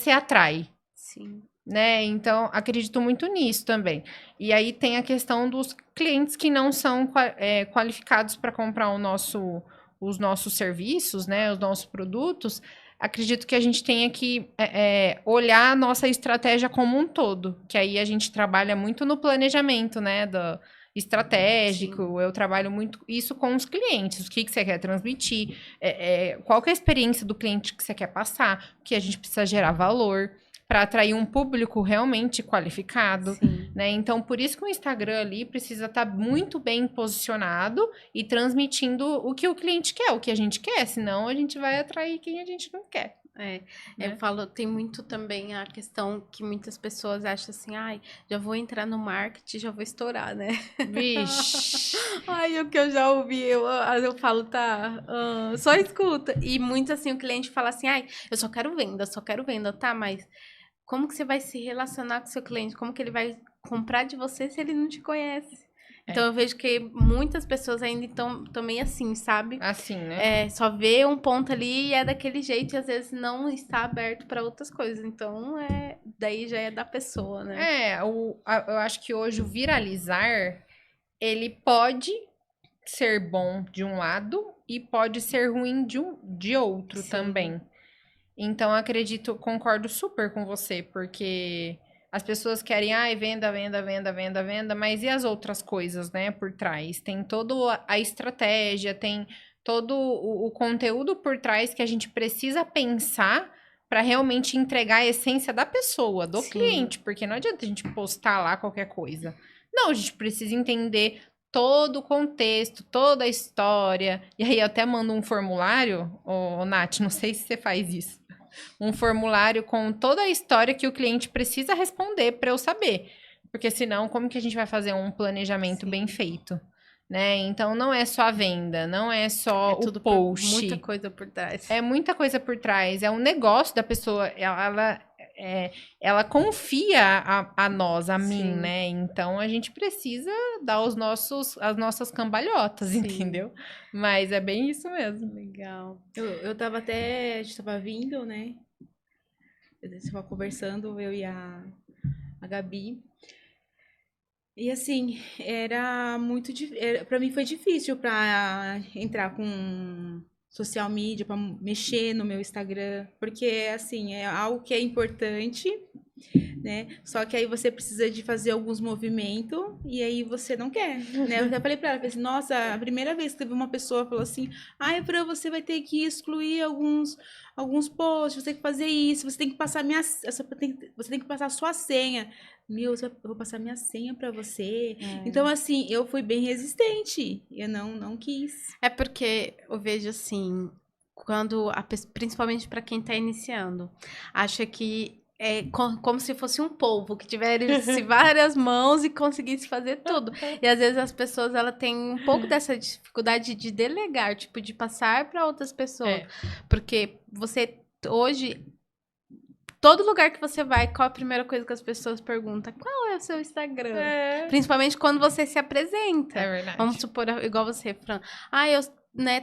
atrai. Sim. Né? Então, acredito muito nisso também. E aí tem a questão dos clientes que não são qualificados para comprar os nossos serviços, né, os nossos produtos. Acredito que a gente tenha que olhar a nossa estratégia como um todo, que aí a gente trabalha muito no planejamento, né, estratégico. Sim. Eu trabalho muito isso com os clientes, o que você quer transmitir, qual que é a experiência do cliente que você quer passar, o que a gente precisa gerar valor, para atrair um público realmente qualificado, Sim. né? Então, por isso que o Instagram ali precisa estar muito bem posicionado e transmitindo o que o cliente quer, o que a gente quer, senão a gente vai atrair quem a gente não quer. É, Né? eu falo, tem muito também a questão que muitas pessoas acham assim, ai, já vou entrar no marketing, já vou estourar, né? Vixe. Ai, o que eu já ouvi, eu falo, tá, só escuta. E muito assim, o cliente fala assim, ai, eu só quero venda, tá, mas como que você vai se relacionar com o seu cliente? Como que ele vai comprar de você se ele não te conhece? Então eu vejo que muitas pessoas ainda estão também assim, sabe? Assim, né? Só vê um ponto ali e é daquele jeito e às vezes não está aberto para outras coisas. Então, daí já é da pessoa, né? Eu acho que hoje o viralizar, ele pode ser bom de um lado e pode ser ruim de outro Sim. também. Então, acredito, concordo super com você, porque as pessoas querem, venda, venda, venda, venda, venda, mas e as outras coisas, né, por trás? Tem toda a estratégia, tem todo o conteúdo por trás que a gente precisa pensar para realmente entregar a essência da pessoa, do Sim. cliente, porque não adianta a gente postar lá qualquer coisa. Não, a gente precisa entender todo o contexto, toda a história. E aí eu até mando um formulário, ô Nath, não sei se você faz isso. Um formulário com toda a história que o cliente precisa responder para eu saber. Porque senão, como que a gente vai fazer um planejamento bem feito? Né? Então, não é só a venda, não é só o post. Muita coisa por trás. É muita coisa por trás. É um negócio da pessoa. Ela confia a nós, a mim, Sim. né? Então, a gente precisa dar as nossas cambalhotas, Sim. entendeu? Mas é bem isso mesmo. Legal. Eu tava até. A gente tava vindo, né? Você tava conversando, eu e a Gabi. E assim, era muito difícil. Pra mim foi difícil pra entrar com social media, pra mexer no meu Instagram. Porque, assim, é algo que é importante, né? Só que aí você precisa de fazer alguns movimentos e aí você não quer, né? Eu até falei pra ela, falei assim, nossa, a primeira vez que teve uma pessoa falou assim, Fran, você vai ter que excluir alguns posts, você tem que fazer isso, você tem que passar você tem que passar a sua senha. Eu vou passar minha senha pra você. Então, assim, eu fui bem resistente. Eu não quis. É porque eu vejo assim, principalmente para quem tá iniciando, acha que é como se fosse um polvo que tivesse várias mãos e conseguisse fazer tudo. E às vezes as pessoas ela têm um pouco dessa dificuldade de delegar, tipo, de passar para outras pessoas. Porque você hoje todo lugar que você vai, qual a primeira coisa que as pessoas perguntam? Qual é o seu Instagram? Principalmente quando você se apresenta. É verdade. Vamos supor, igual você, Fran. Eu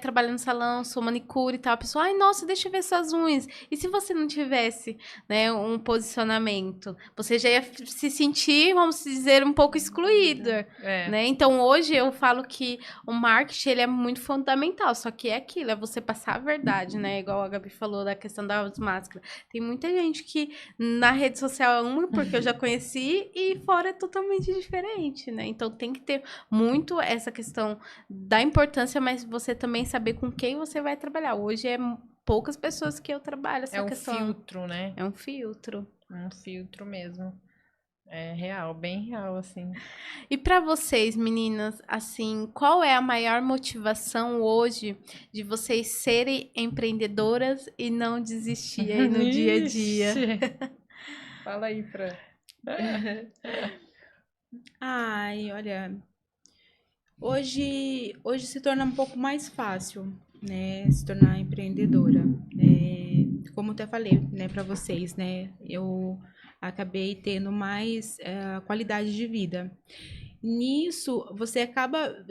trabalho no salão, sou manicure e tal. A pessoa, nossa, deixa eu ver suas unhas. E se você não tivesse, né, um posicionamento? Você já ia se sentir, vamos dizer, um pouco excluída, né? Então, hoje eu falo que o marketing, ele é muito fundamental. Só que é aquilo, é você passar a verdade, né? Igual a Gabi falou da questão das máscaras. Tem muita gente que na rede social é porque eu já conheci, e fora é totalmente diferente, né? Então, tem que ter muito essa questão da importância, mas você também saber com quem você vai trabalhar. Hoje é poucas pessoas que eu trabalho essa questão. É um filtro, né? É um filtro. Um filtro mesmo. É real, bem real, assim. E para vocês, meninas, assim, qual é a maior motivação hoje de vocês serem empreendedoras e não desistir aí no dia a dia? Fala aí, Fran. Olha, hoje se torna um pouco mais fácil, né, se tornar empreendedora. Como eu até falei, né, para vocês, né, eu acabei tendo mais qualidade de vida. Nisso, você acaba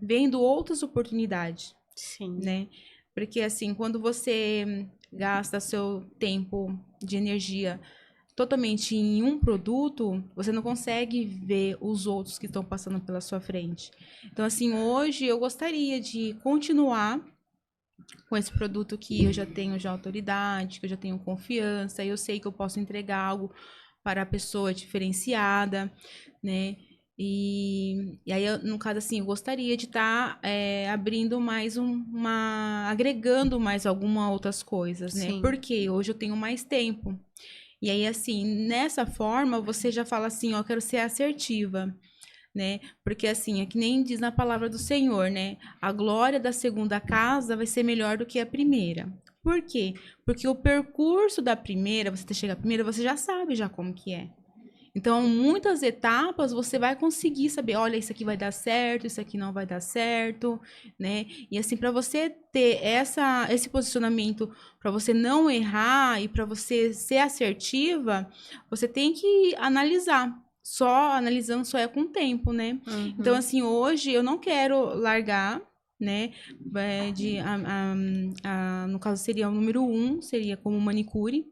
vendo outras oportunidades. Sim. Né? Porque, assim, quando você gasta seu tempo de energia totalmente em um produto, você não consegue ver os outros que estão passando pela sua frente. Então, assim, hoje eu gostaria de continuar com esse produto que eu já tenho autoridade, que eu já tenho confiança, eu sei que eu posso entregar algo para a pessoa diferenciada, né? E aí, no caso, assim, eu gostaria de estar abrindo mais agregando mais algumas outras coisas, né? Sim. Porque hoje eu tenho mais tempo. E aí, assim, nessa forma, você já fala assim, ó, eu quero ser assertiva, né? Porque, assim, é que nem diz na palavra do Senhor, né? A glória da segunda casa vai ser melhor do que a primeira. Por quê? Porque o percurso da primeira, você chegar primeiro, você já sabe já como que é. Então, muitas etapas você vai conseguir saber, olha, isso aqui vai dar certo, isso aqui não vai dar certo, né? E assim, para você ter esse posicionamento, para você não errar e para você ser assertiva, você tem que analisar. Só analisando só é com o tempo, né? Então, assim, hoje eu não quero largar, né? No caso, seria o número 1, seria como manicure.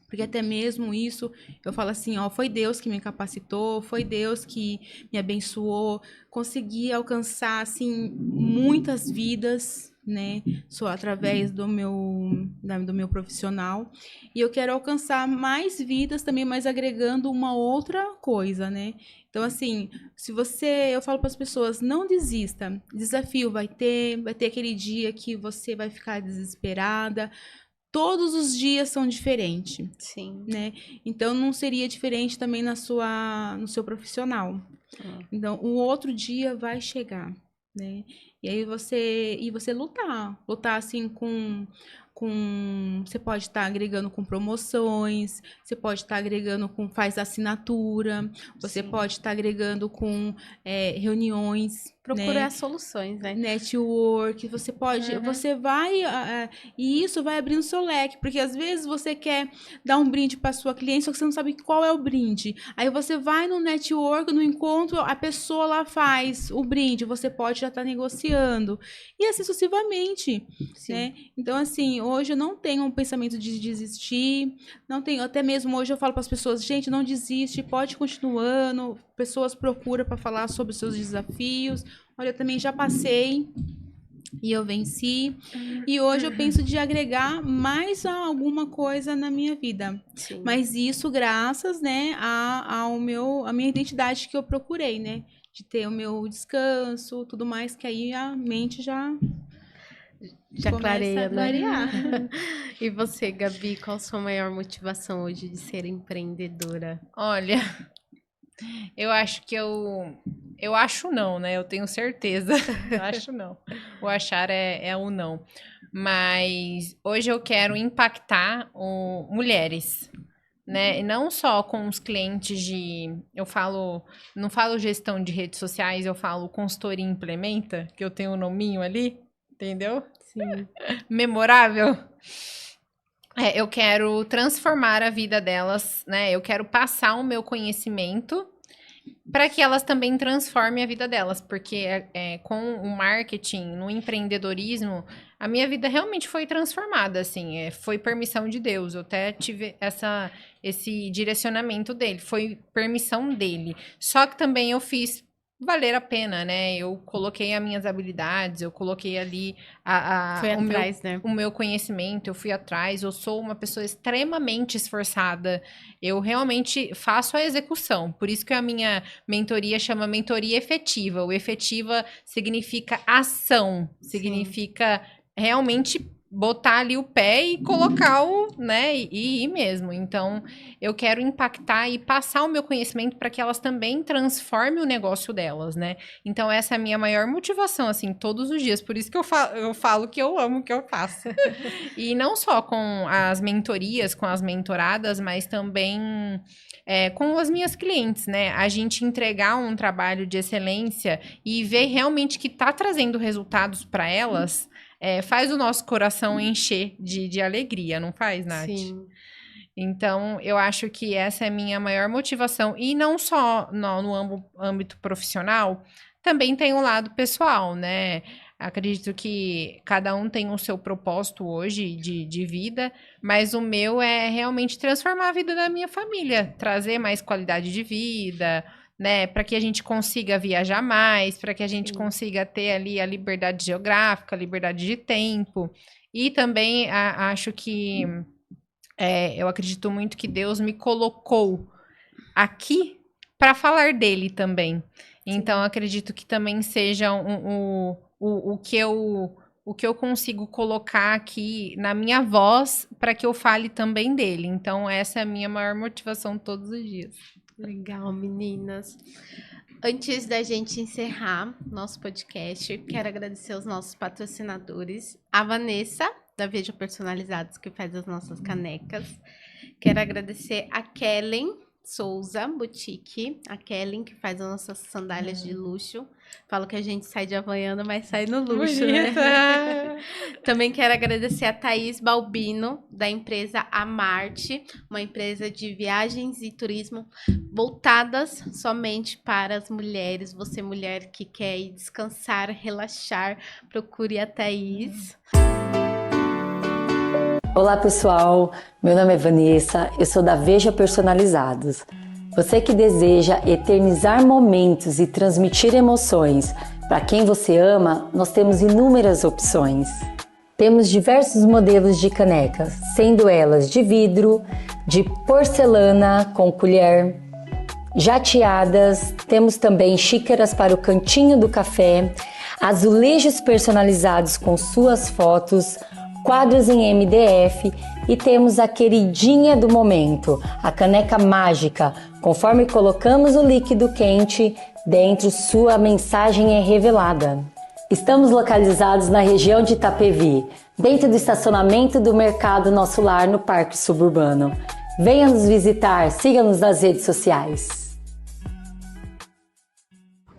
Porque até mesmo isso, eu falo assim, ó, foi Deus que me capacitou, foi Deus que me abençoou, consegui alcançar, assim, muitas vidas, né, só através do meu profissional. E eu quero alcançar mais vidas também, mas agregando uma outra coisa, né? Então, assim, eu falo para as pessoas, não desista. Desafio vai ter aquele dia que você vai ficar desesperada, todos os dias são diferentes, Sim. né? Então não seria diferente também no seu profissional. Então o outro dia vai chegar, né? E aí você lutar assim com você pode estar agregando com promoções, você pode estar agregando com faz assinatura, você Sim. pode estar agregando com reuniões, Procurar né? soluções, né? Network, você vai, e isso vai abrindo seu leque, porque às vezes você quer dar um brinde para sua cliente, só que você não sabe qual é o brinde. Aí você vai no network, no encontro, a pessoa lá faz o brinde, você pode já estar negociando, e assim sucessivamente, Sim. né? Então, assim, hoje eu não tenho um pensamento de desistir, não tenho, até mesmo hoje eu falo para as pessoas, gente, não desiste, pode continuando, pessoas procuram para falar sobre os seus desafios. Olha, eu também já passei e eu venci. E hoje eu penso de agregar mais alguma coisa na minha vida. Sim. Mas isso graças, né, à minha identidade que eu procurei, né? De ter o meu descanso, tudo mais, que aí a mente já começa clareia, a né? clarear. E você, Gabi, qual a sua maior motivação hoje de ser empreendedora? Olha, eu acho que eu acho não, né? Eu tenho certeza. Eu acho não. O achar é o não. Mas hoje eu quero impactar mulheres, né? E não só com os clientes não falo gestão de redes sociais, eu falo consultoria implementa, que eu tenho o nominho ali, entendeu? Sim. Memorável. Eu quero transformar a vida delas, né? Eu quero passar o meu conhecimento para que elas também transformem a vida delas, porque com o marketing, no empreendedorismo, a minha vida realmente foi transformada, assim, foi permissão de Deus, eu até tive esse direcionamento dele, foi permissão dele, só que também eu fiz valer a pena, né, eu coloquei as minhas habilidades, eu coloquei ali Foi atrás, né? o meu conhecimento, eu fui atrás, eu sou uma pessoa extremamente esforçada, eu realmente faço a execução, por isso que a minha mentoria chama mentoria efetiva. O efetiva significa ação, significa realmente botar ali o pé e colocar né, e ir mesmo. Então, eu quero impactar e passar o meu conhecimento para que elas também transformem o negócio delas, né? Então, essa é a minha maior motivação, assim, todos os dias. Por isso que eu falo que eu amo o que eu faço. E não só com as mentorias, com as mentoradas, mas também com as minhas clientes, né? A gente entregar um trabalho de excelência e ver realmente que está trazendo resultados para elas, faz o nosso coração encher de alegria, não faz, Nath? Sim. Então, eu acho que essa é a minha maior motivação. E não só no âmbito profissional, também tem um lado pessoal, né? Acredito que cada um tem o seu propósito hoje de vida, mas o meu é realmente transformar a vida da minha família, trazer mais qualidade de vida, né? Para que a gente consiga viajar mais, para que a gente consiga ter ali a liberdade geográfica, a liberdade de tempo. E também acho que eu acredito muito que Deus me colocou aqui para falar dele também. Então, acredito que também seja o que eu o que eu consigo colocar aqui na minha voz para que eu fale também dele. Então, essa é a minha maior motivação todos os dias. Legal, meninas. Antes da gente encerrar nosso podcast, quero agradecer aos nossos patrocinadores, a Vanessa, da Veja Personalizados, que faz as nossas canecas. Quero agradecer a Kellen Souza Boutique, a Kellen, que faz as nossas sandálias de luxo. Falo que a gente sai de Havaiana, mas sai no luxo, né? Também quero agradecer a Thaís Balbino, da empresa Amarte, uma empresa de viagens e turismo voltadas somente para as mulheres. Você, mulher que quer ir descansar, relaxar, procure a Thaís. Olá pessoal, meu nome é Vanessa, eu sou da Veja Personalizados. Você que deseja eternizar momentos e transmitir emoções para quem você ama, nós temos inúmeras opções. Temos diversos modelos de canecas, sendo elas de vidro, de porcelana com colher, jateadas, temos também xícaras para o cantinho do café, azulejos personalizados com suas fotos, quadros em MDF e temos a queridinha do momento, a caneca mágica. Conforme colocamos o líquido quente dentro, sua mensagem é revelada. Estamos localizados na região de Itapevi, dentro do estacionamento do Mercado Nosso Lar, no Parque Suburbano. Venha nos visitar, siga-nos nas redes sociais.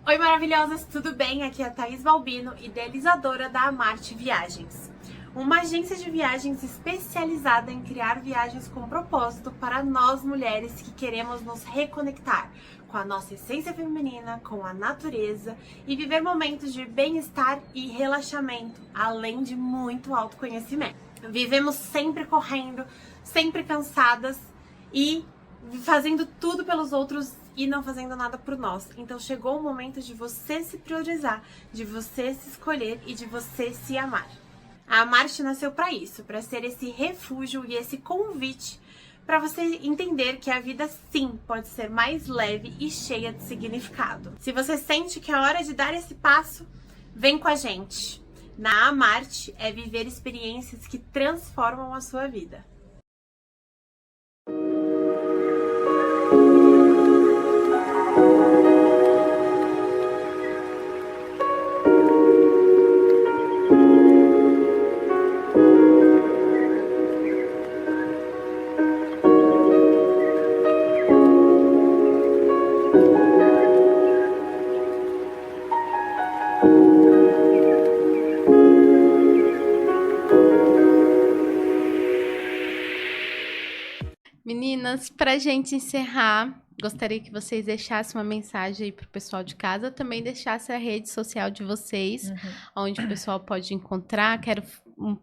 Oi maravilhosas, tudo bem? Aqui é a Thaís Balbino, idealizadora da Amarte Viagens. Uma agência de viagens especializada em criar viagens com propósito para nós mulheres que queremos nos reconectar com a nossa essência feminina, com a natureza e viver momentos de bem-estar e relaxamento, além de muito autoconhecimento. Vivemos sempre correndo, sempre cansadas e fazendo tudo pelos outros e não fazendo nada por nós. Então chegou o momento de você se priorizar, de você se escolher e de você se amar. A Amarte nasceu para isso, para ser esse refúgio e esse convite para você entender que a vida sim pode ser mais leve e cheia de significado. Se você sente que é hora de dar esse passo, vem com a gente. Na Amarte é viver experiências que transformam a sua vida. Meninas, pra gente encerrar, gostaria que vocês deixassem uma mensagem aí pro pessoal de casa, também deixassem a rede social de vocês, onde o pessoal pode encontrar.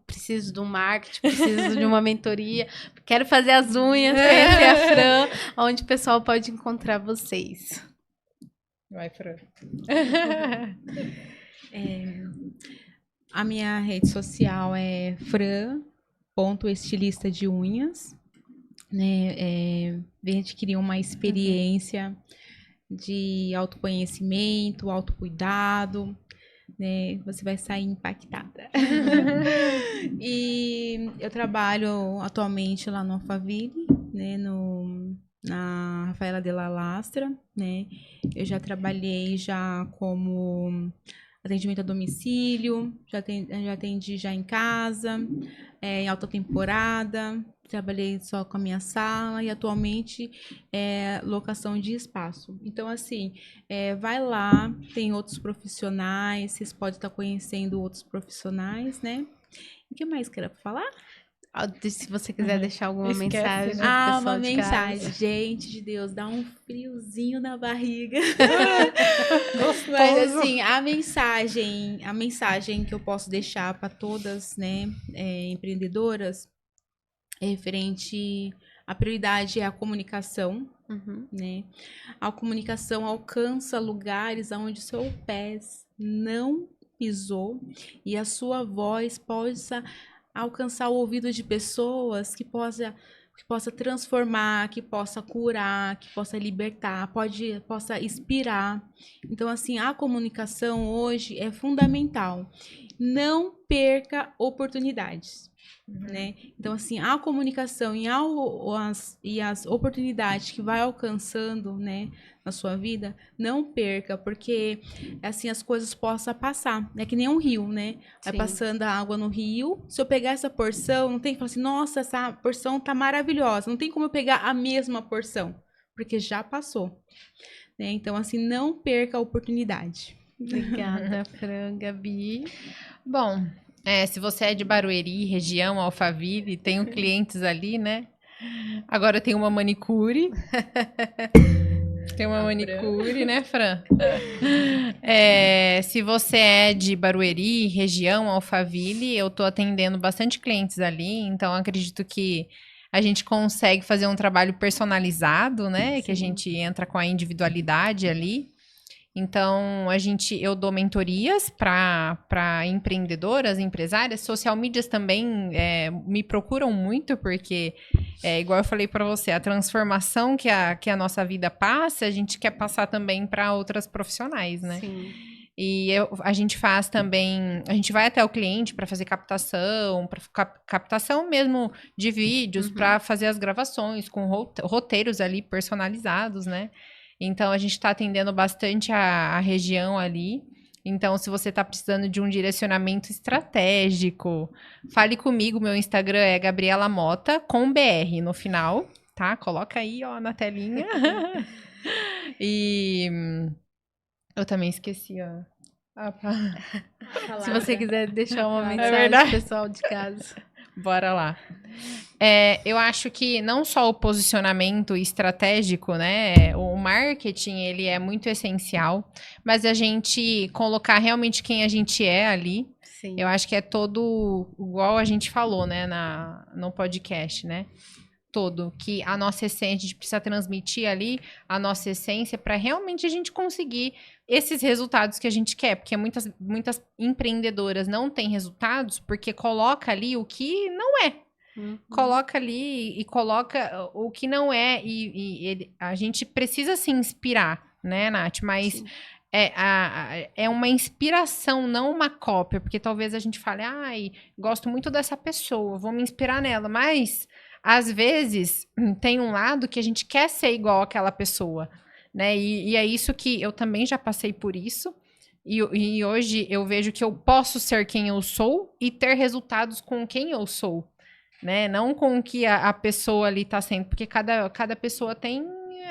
Preciso de um marketing, preciso de uma mentoria, quero fazer as unhas, conhecer a Fran, onde o pessoal pode encontrar vocês. Vai, Fran. A minha rede social é fran.estilista de unhas. Né, vem adquirir uma experiência de autoconhecimento, autocuidado, né, você vai sair impactada. E eu trabalho atualmente lá no Alphaville, né, na Rafaela Della Lastra, né, eu já trabalhei como atendimento a domicílio, já atendi já em casa, em alta temporada, trabalhei só com a minha sala e atualmente locação de espaço. Então, assim, vai lá, tem outros profissionais, vocês podem estar conhecendo outros profissionais, né? O que mais quero falar? Se você quiser deixar alguma mensagem. Né? Uma mensagem. Gente de Deus, dá um friozinho na barriga. Mas assim, a mensagem que eu posso deixar para todas, né, empreendedoras, é referente à prioridade é a comunicação, né? A comunicação alcança lugares onde seu pé não pisou e a sua voz possa alcançar o ouvido de pessoas que possa que possa transformar, que possa curar, que possa libertar, possa inspirar. Então, assim, a comunicação hoje é fundamental. Não perca oportunidades. Né? Então, assim, a comunicação e as oportunidades que vai alcançando, né, na sua vida, não perca, porque, assim, as coisas possam passar. É que nem um rio, né? Vai Sim. passando a água no rio. Se eu pegar essa porção, não tem que falar assim, nossa, essa porção tá maravilhosa. Não tem como eu pegar a mesma porção, porque já passou. Né? Então, assim, não perca a oportunidade. Obrigada, Fran, Gabi. Bom, se você é de Barueri, região Alphaville, tenho clientes ali, né? Agora tem uma manicure. Tem uma manicure, né, Fran? Se você é de Barueri, região Alphaville, eu tô atendendo bastante clientes ali, então acredito que a gente consegue fazer um trabalho personalizado, né? Sim. Que a gente entra com a individualidade ali. Então, eu dou mentorias para empreendedoras, empresárias. Social medias também me procuram muito, porque, igual eu falei para você, a transformação que a nossa vida passa, a gente quer passar também para outras profissionais, né? Sim. E a gente faz também, a gente vai até o cliente para fazer captação, captação mesmo de vídeos, para fazer as gravações com roteiros ali personalizados, né? Então, a gente está atendendo bastante a região ali. Então, se você está precisando de um direcionamento estratégico, fale comigo. Meu Instagram é Gabriela Mota, com BR no final, tá? Coloca aí, ó, na telinha. E eu também esqueci, ó. Se você quiser deixar uma mensagem verdade. pro pessoal de casa. Bora lá. Eu acho que não só o posicionamento estratégico, né? O marketing, ele é muito essencial, mas a gente colocar realmente quem a gente é ali. Sim. Eu acho que é todo igual a gente falou, né, no podcast, né? Que a nossa essência, a gente precisa transmitir ali a nossa essência para realmente a gente conseguir esses resultados que a gente quer, porque muitas empreendedoras não têm resultados porque coloca ali o que não é. Coloca ali e coloca o que não é a gente precisa se inspirar, né, Nath? Mas é uma inspiração, não uma cópia, porque talvez a gente fale, ai, gosto muito dessa pessoa, vou me inspirar nela, mas às vezes tem um lado que a gente quer ser igual àquela pessoa, né? E é isso que eu também já passei por isso. E hoje eu vejo que eu posso ser quem eu sou e ter resultados com quem eu sou, né? Não com o que a pessoa ali tá sendo, porque cada pessoa tem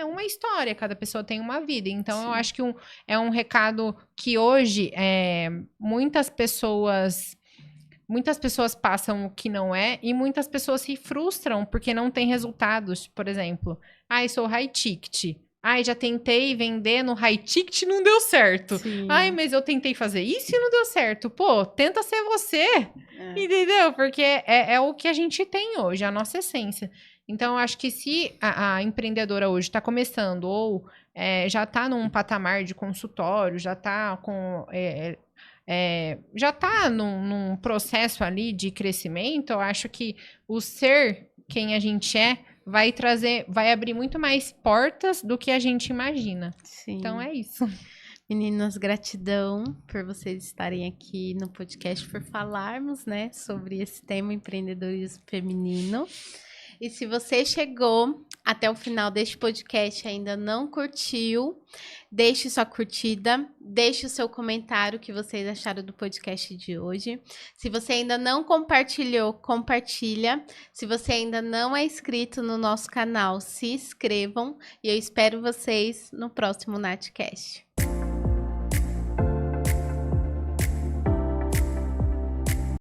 uma história, cada pessoa tem uma vida. Então, eu acho que é um recado que hoje muitas pessoas passam o que não é e muitas pessoas se frustram porque não tem resultados. Por exemplo, ai, sou high ticket. Ai, já tentei vender no high ticket e não deu certo. Sim. Ai, mas eu tentei fazer isso e não deu certo. Pô, tenta ser você. Entendeu? Porque é o que a gente tem hoje, a nossa essência. Então, eu acho que se a empreendedora hoje está começando ou já está num patamar de consultório, já está com... já está num processo ali de crescimento, eu acho que o ser quem a gente vai abrir muito mais portas do que a gente imagina. Sim. Então é isso. Meninas, gratidão por vocês estarem aqui no podcast, por falarmos, né, sobre esse tema empreendedorismo feminino. E se você chegou até o final deste podcast e ainda não curtiu, deixe sua curtida, deixe o seu comentário, o que vocês acharam do podcast de hoje. Se você ainda não compartilhou, compartilha. Se você ainda não é inscrito no nosso canal, se inscrevam. E eu espero vocês no próximo Natcast.